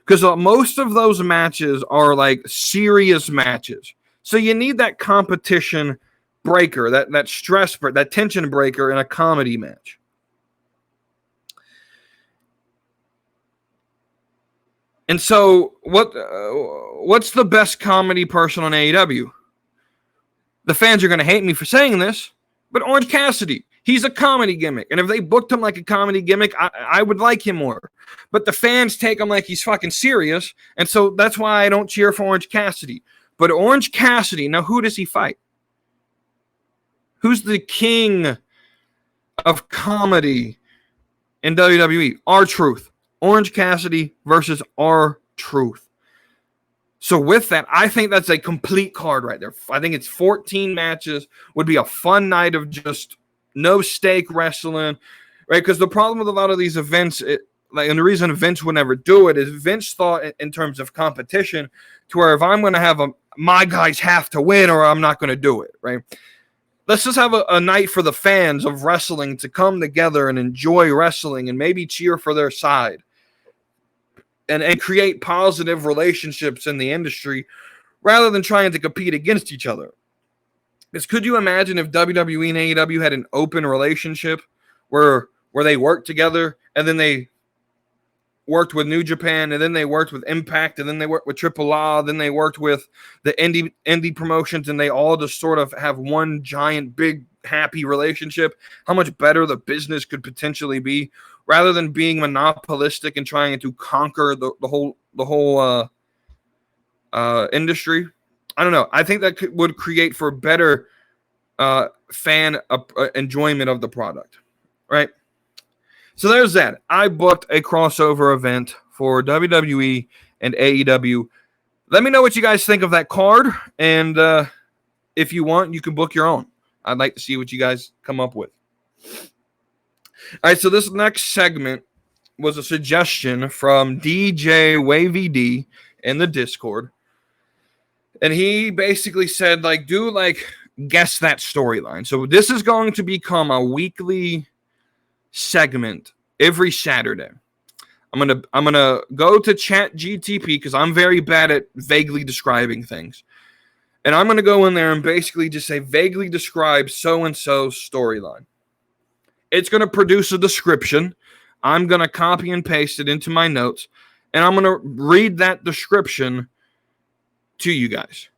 Because most of those matches are like serious matches. So you need that competition breaker, that stress breaker, that tension breaker in a comedy match. And so what's the best comedy person on AEW? The fans are going to hate me for saying this, but Orange Cassidy. He's a comedy gimmick. And if they booked him like a comedy gimmick, I would like him more. But the fans take him like he's fucking serious. And so that's why I don't cheer for Orange Cassidy. But Orange Cassidy, now who does he fight? Who's the king of comedy in WWE? R-Truth. Orange Cassidy versus R-Truth. So with that, I think that's a complete card right there. I think it's 14 matches. Would be a fun night of just no stake wrestling, right? Because the problem with a lot of these events, and the reason Vince would never do it is Vince thought in terms of competition to where if I'm going to have my guys have to win or I'm not going to do it, right? Let's just have a night for the fans of wrestling to come together and enjoy wrestling and maybe cheer for their side and create positive relationships in the industry rather than trying to compete against each other. Because could you imagine if WWE and AEW had an open relationship where they worked together and then they worked with New Japan, and then they worked with Impact, and then they worked with AAA, then they worked with the indie promotions, and they all just sort of have one giant, big, happy relationship? How much better the business could potentially be, rather than being monopolistic and trying to conquer the whole industry. I don't know. I think that would create for better fan enjoyment of the product, right? So there's that. I booked a crossover event for WWE and AEW. Let me know what you guys think of that card. And if you want, you can book your own. I'd like to see what you guys come up with. All right, so this next segment was a suggestion from DJ Wavy D in the Discord. And he basically said, do Guess That Storyline. So this is going to become a weekly segment every Saturday. I'm gonna go to ChatGTP because I'm very bad at vaguely describing things. And I'm gonna go in there and basically just say vaguely describe so-and-so storyline. It's gonna produce a description. I'm gonna copy and paste it into my notes, and I'm gonna read that description to you guys.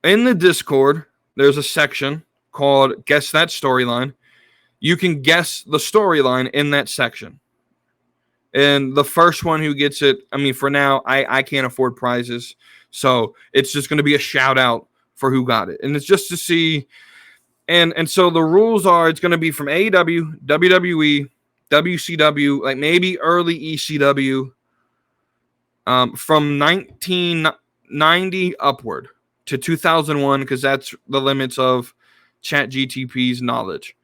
In the Discord, there's a section called Guess That Storyline. You can guess the storyline in that section. And the first one who gets it, I mean, for now, I can't afford prizes. So it's just going to be a shout out for who got it. And it's just to see. And so the rules are it's going to be from AEW, WWE, WCW, like maybe early ECW, from 1990 upward to 2001, because that's the limits of ChatGTP's knowledge.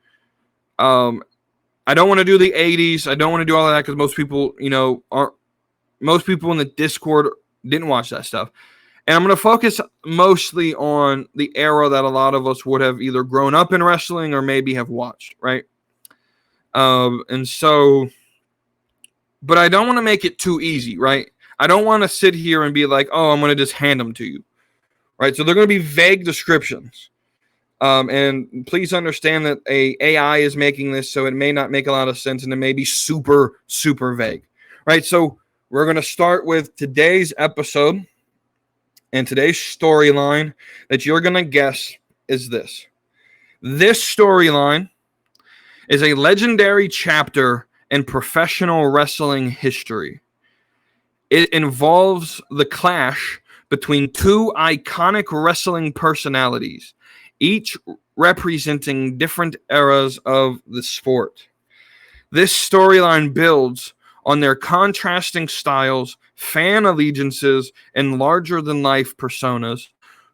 I don't want to do the 80s. I don't want to do all of that because most people, most people in the Discord didn't watch that stuff. And I'm going to focus mostly on the era that a lot of us would have either grown up in wrestling or maybe have watched, right? And so, but I don't want to make it too easy, right? I don't want to sit here and be like, oh, I'm going to just hand them to you, right? So they're going to be vague descriptions. And please understand that AI is making this, so it may not make a lot of sense, and it may be super, super vague, right? So we're going to start with today's episode, and today's storyline that you're going to guess is this. This storyline is a legendary chapter in professional wrestling history. It involves the clash between two iconic wrestling personalities, each representing different eras of the sport. This storyline builds on their contrasting styles, fan allegiances, and larger-than-life personas,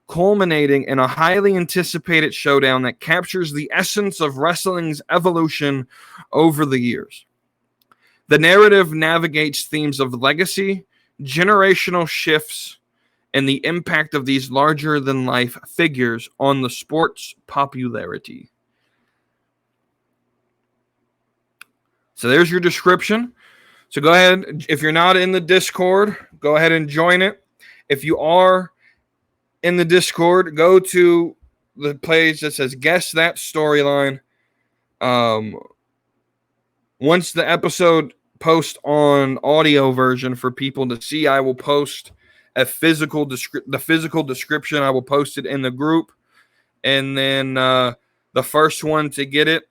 culminating in a highly anticipated showdown that captures the essence of wrestling's evolution over the years. The narrative navigates themes of legacy, generational shifts, and the impact of these larger-than-life figures on the sport's popularity. So there's your description. So go ahead. If you're not in the Discord, go ahead and join it. If you are in the Discord, go to the page that says Guess That Storyline. Once the episode posts on audio version for people to see, I will post the physical description. I will post it in the group, and then the first one to get it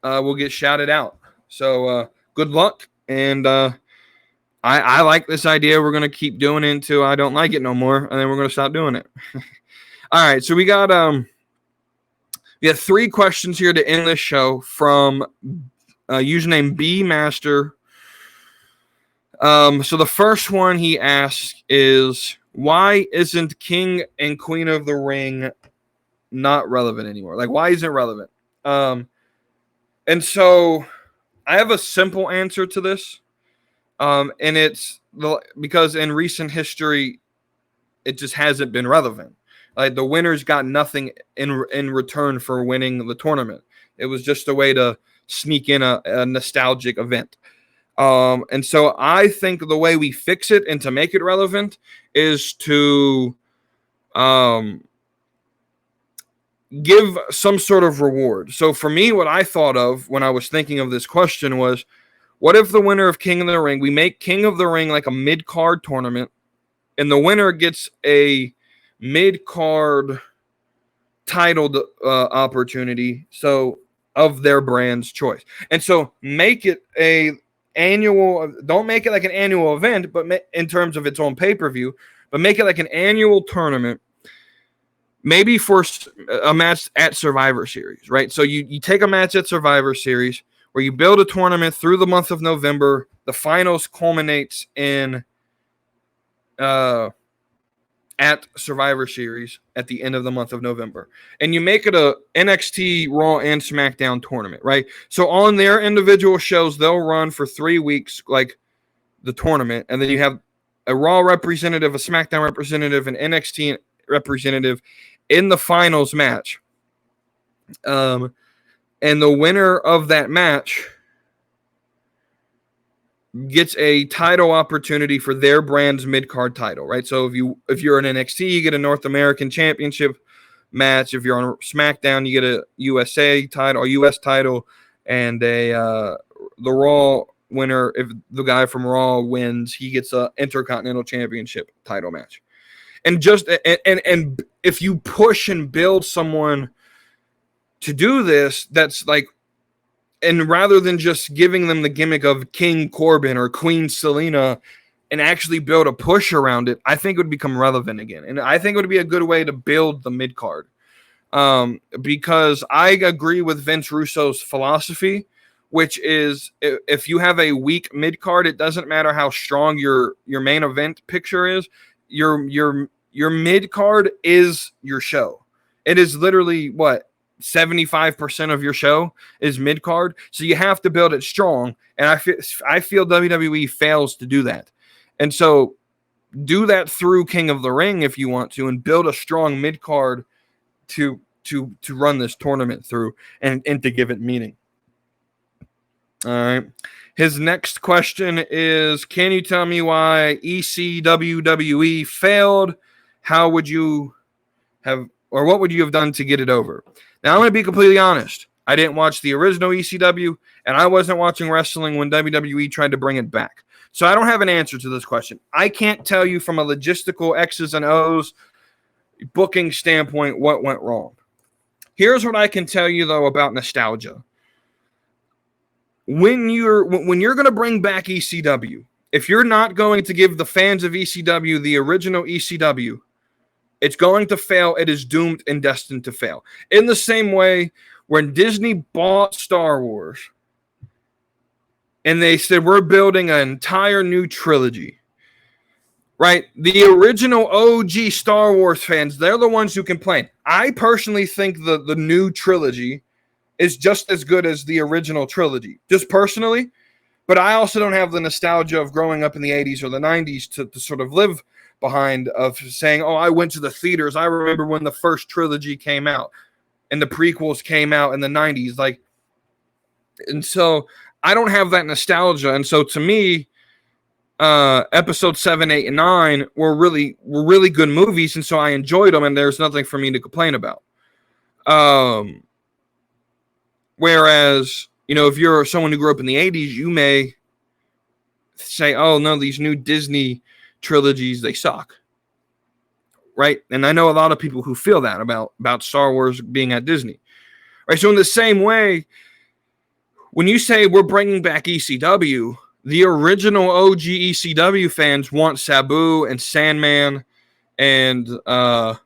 will get shouted out. So good luck, and I like this idea. We're gonna keep doing it until I don't like it no more, and then we're gonna stop doing it. All right, so we got 3 questions here to end this show from username B Master. So the first one he asks is, why isn't King and Queen of the Ring not relevant anymore? Like, why isn't it relevant? And so I have a simple answer to this. And it's because in recent history, it just hasn't been relevant. Like, the winners got nothing in return for winning the tournament. It was just a way to sneak in a nostalgic event. And so I think the way we fix it and to make it relevant is to give some sort of reward. So for me, what I thought of when I was thinking of this question was, what if the winner of King of the Ring, we make King of the Ring like a mid-card tournament, and the winner gets a mid-card titled opportunity, so of their brand's choice. And so make it don't make it like an annual event, but in terms of its own pay-per-view, but make it like an annual tournament, maybe for a match at Survivor Series, right? So you take a match at Survivor Series where you build a tournament through the month of November. The finals culminates in at Survivor Series at the end of the month of November. And you make it a NXT, Raw, and SmackDown tournament, right? So on their individual shows, they'll run for 3 weeks, like the tournament. And then you have a Raw representative, a SmackDown representative, an NXT representative, in the finals match. And the winner of that match gets a title opportunity for their brand's mid-card title, right? So if you're in NXT, you get a North American Championship match. If you're on SmackDown, you get a USA title, or US title, and the Raw winner, if the guy from Raw wins, he gets a Intercontinental Championship title match. And just and if you push and build someone to do this, that's like, and rather than just giving them the gimmick of King Corbin or Queen Selena and actually build a push around it, I think it would become relevant again. And I think it would be a good way to build the mid-card. Because I agree with Vince Russo's philosophy, which is if you have a weak mid-card, it doesn't matter how strong your main event picture is. Your mid-card is your show. It is literally what? 75% of your show is mid-card, so you have to build it strong, and I feel WWE fails to do that. And so do that through King of the Ring if you want to, and build a strong mid-card to run this tournament through and to give it meaning. All right. His next question is, can you tell me why ECWWE failed? How would you have, or what would you have done to get it over? Now, I'm going to be completely honest. I didn't watch the original ECW, and I wasn't watching wrestling when WWE tried to bring it back. So I don't have an answer to this question. I can't tell you from a logistical X's and O's booking standpoint what went wrong. Here's what I can tell you, though, about nostalgia. When you're going to bring back ECW, if you're not going to give the fans of ECW the original ECW, it's going to fail. It is doomed and destined to fail. In the same way, when Disney bought Star Wars and they said, we're building an entire new trilogy, right? The original OG Star Wars fans, they're the ones who complain. I personally think the new trilogy is just as good as the original trilogy, just personally. But I also don't have the nostalgia of growing up in the 80s or the 90s to sort of live behind, of saying, oh, I went to the theaters. I remember when the first trilogy came out and the prequels came out in the 90s. Like, and so I don't have that nostalgia. And so to me, episode 7, 8, and 9 were really good movies. And so I enjoyed them, and there's nothing for me to complain about. Whereas, you know, if you're someone who grew up in the 80s, you may say, oh, no, these new Disney trilogies, they suck, right? And I know a lot of people who feel that about Star Wars being at Disney, right? So in the same way, when you say we're bringing back ECW, the original OG ECW fans want Sabu and Sandman, and I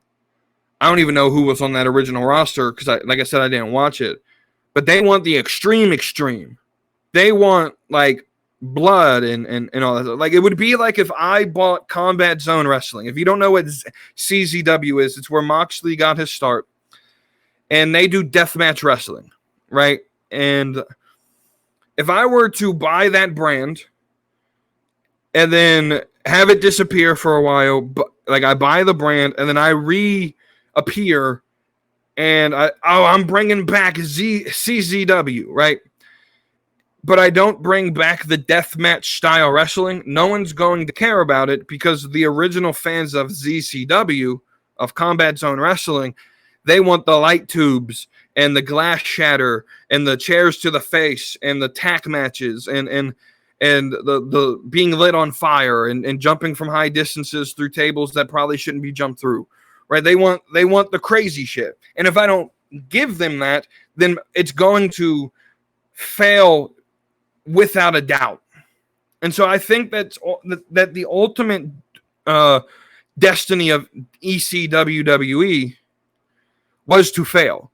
don't even know who was on that original roster because, like I said, I didn't watch it, but they want the extreme. They want like blood and all that. Like, it would be like if I bought Combat Zone Wrestling. If you don't know what CZW is, it's where Moxley got his start, and they do deathmatch wrestling, right? And if I were to buy that brand and then have it disappear for a while, but like I buy the brand and then I reappear and I'm bringing back CZW, right? But I don't bring back the deathmatch style wrestling, no one's going to care about it, because the original fans of ZCW, of Combat Zone Wrestling, they want the light tubes and the glass shatter and the chairs to the face and the tack matches and the being lit on fire and jumping from high distances through tables that probably shouldn't be jumped through, right? They want the crazy shit. And if I don't give them that, then it's going to fail without a doubt. And so I think that the ultimate destiny of ECWWE was to fail,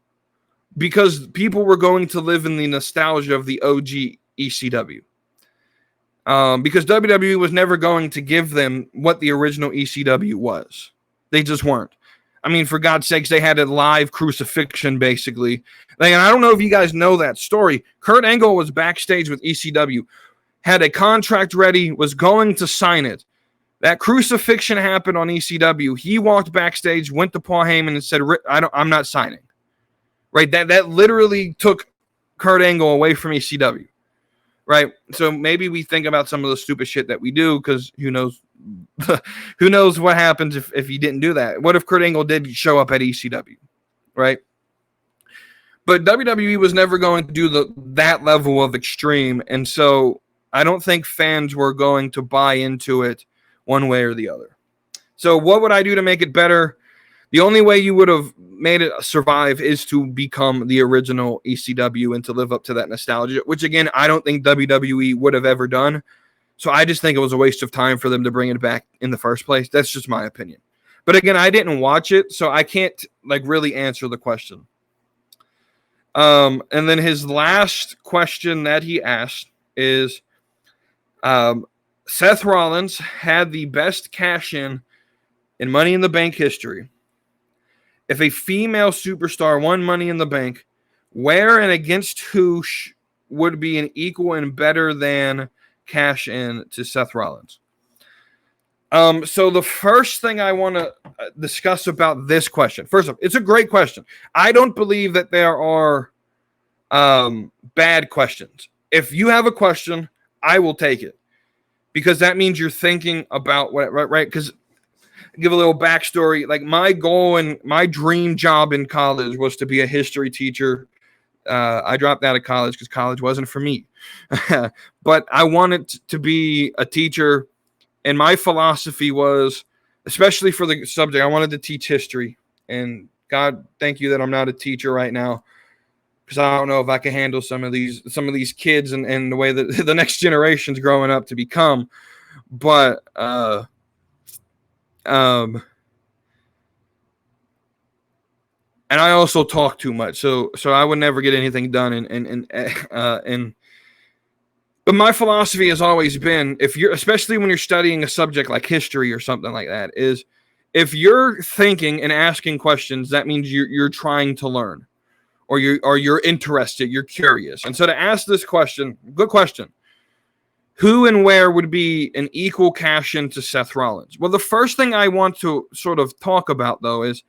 because people were going to live in the nostalgia of the OG ECW. Because WWE was never going to give them what the original ECW was. They just weren't. I mean, for God's sakes, they had a live crucifixion, basically. Like, and I don't know if you guys know that story. Kurt Angle was backstage with ECW, had a contract ready, was going to sign it, That crucifixion happened on ECW. He walked backstage, went to Paul Heyman, and said, I'm not signing. Right? That literally took Kurt Angle away from ECW. Right? So maybe we think about some of the stupid shit that we do, because who knows who knows what happens if he didn't do that. What if Kurt Angle did show up at ECW? Right? But WWE was never going to do that level of extreme, and so I don't think fans were going to buy into it one way or the other. So what would I do to make it better? The only way you would have made it survive is to become the original ECW and to live up to that nostalgia, which, again, I don't think WWE would have ever done. So I just think it was a waste of time for them to bring it back in the first place. That's just my opinion. But, again, I didn't watch it, so I can't really answer the question. And then his last question that he asked is, Seth Rollins had the best cash-in Money in the Bank history. If a female superstar won Money in the Bank, where and against who would be an equal and better than cash-in to Seth Rollins? So the first thing I want to discuss about this question, first off, it's a great question. I don't believe that there are bad questions. If you have a question, I will take it, because that means you're thinking about what, right? Because give a little backstory. Like, my goal and my dream job in college was to be a history teacher. I dropped out of college because college wasn't for me. But I wanted to be a teacher, and my philosophy was, especially for the subject, I wanted to teach history. And God, thank you that I'm not a teacher right now, because I don't know if I can handle some of these kids and the way that the next generation's growing up to become. But and I also talk too much, so I would never get anything done. But my philosophy has always been, especially when you're studying a subject like history or something like that, is if you're thinking and asking questions, that means you're trying to learn, or you're interested, you're curious. And so to ask this question, good question. Who and where would be an equal cash-in to Seth Rollins? Well, the first thing I want to sort of talk about, though, is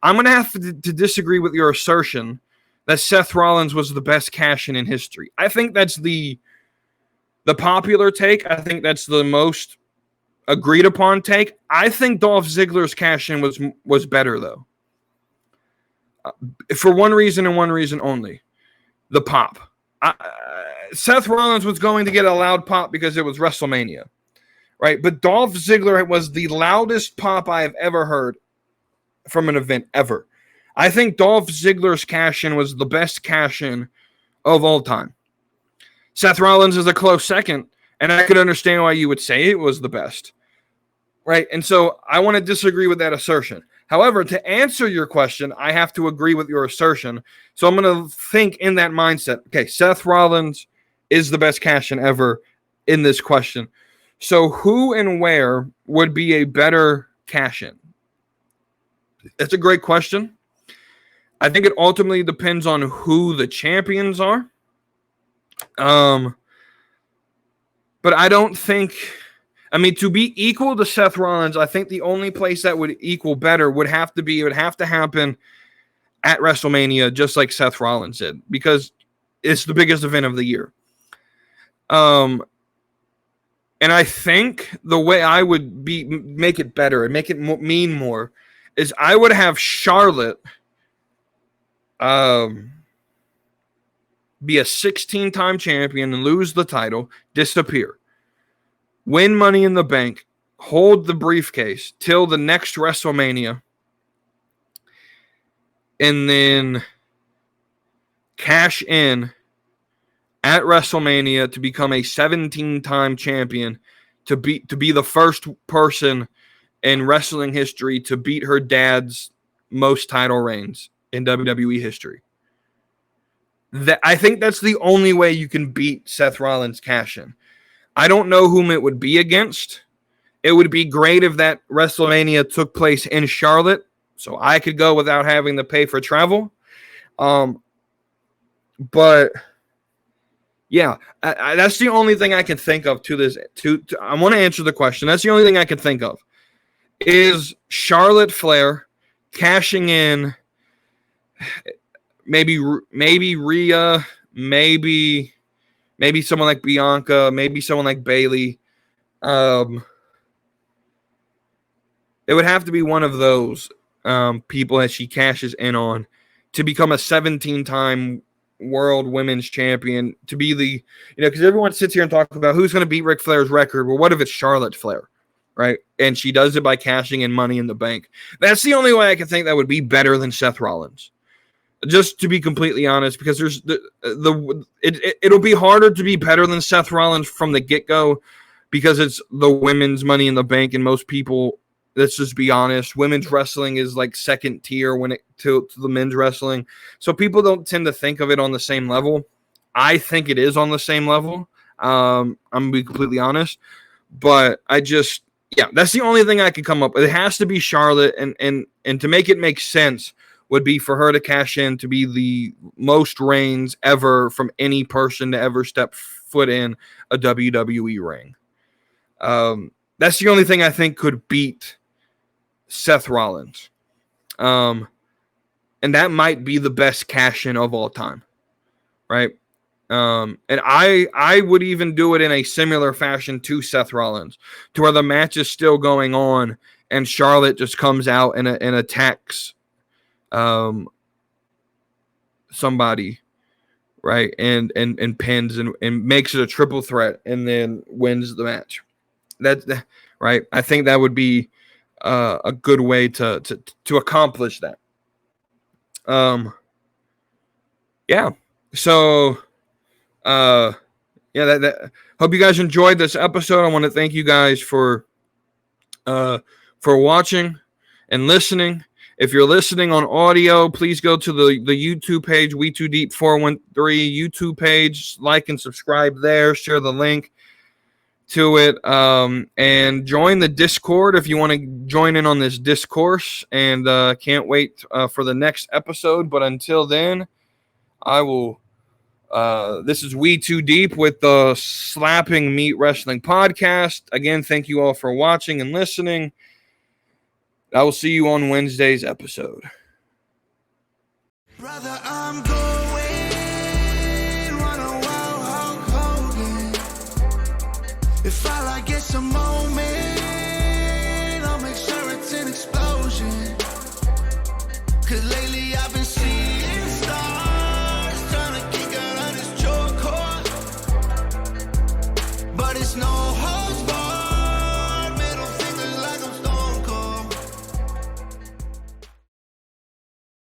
I'm going to have to disagree with your assertion that Seth Rollins was the best cash-in in history. I think that's the popular take. I think that's the most agreed upon take. I think Dolph Ziggler's cash-in was better, though. For one reason and one reason only. The pop. Seth Rollins was going to get a loud pop because it was WrestleMania, right? But Dolph Ziggler was the loudest pop I have ever heard from an event ever. I think Dolph Ziggler's cash-in was the best cash-in of all time. Seth Rollins is a close second, and I could understand why you would say it was the best, right? And so I want to disagree with that assertion. However, to answer your question, I have to agree with your assertion. So I'm going to think in that mindset. Okay, Seth Rollins is the best cash-in ever in this question. So who and where would be a better cash-in? That's a great question. I think it ultimately depends on who the champions are. But I don't think... to be equal to Seth Rollins, I think the only place that would equal better would have to happen at WrestleMania, just like Seth Rollins did, because it's the biggest event of the year. And I think the way I would make it better and make it mean more is I would have Charlotte be a 16-time champion and lose the title, disappear. Win Money in the Bank, hold the briefcase till the next WrestleMania, and then cash in at WrestleMania to become a 17-time champion, to be the first person in wrestling history to beat her dad's most title reigns in WWE history. I think that's the only way you can beat Seth Rollins' cash-in. I don't know whom it would be against. It would be great if that WrestleMania took place in Charlotte, so I could go without having to pay for travel. But Yeah, that's the only thing I can think of to this. I want to answer the question. That's the only thing I can think of. Is Charlotte Flair cashing in? Maybe Rhea, maybe someone like Bianca, maybe someone like Bayley. It would have to be one of those people that she cashes in on to become a 17-time world women's champion, to be the, because everyone sits here and talks about who's going to beat Ric Flair's record. Well, what if it's Charlotte Flair, right? And she does it by cashing in Money in the Bank. That's the only way I can think that would be better than Seth Rollins. Just to be completely honest, because there's it'll be harder to be better than Seth Rollins from the get-go, because it's the women's Money in the Bank, and most people, let's just be honest, women's wressling is like second tier when it to the men's wrestling. So people don't tend to think of it on the same level. I think it is on the same level. I'm gonna be completely honest, but that's the only thing I can come up with. It has to be Charlotte, and to make it make sense would be for her to cash in to be the most reigns ever from any person to ever step foot in a WWE ring. That's the only thing I think could beat Seth Rollins. And that might be the best cash-in of all time, right? And I would even do it in a similar fashion to Seth Rollins, to where the match is still going on and Charlotte just comes out and attacks somebody, right, and pins and makes it a triple threat and then wins the match. That's right. I think that would be a good way to accomplish that. Yeah. So, that hope you guys enjoyed this episode. I want to thank you guys for watching and listening. If you're listening on audio, please go to the YouTube page, We Too Deep 413 YouTube page, like and subscribe there, share the link to it, and join the Discord if you want to join in on this discourse, and can't wait for the next episode. But until then, I will this is We Too Deep with the Slapping Meat Wrestling Podcast. Again, thank you all for watching and listening. I will see you on Wednesday's episode. Brother, I'm going run a wild Hulk Hogan. If I like it's a moment, I'll make sure it's an explosion. 'Cause lately I've been seeing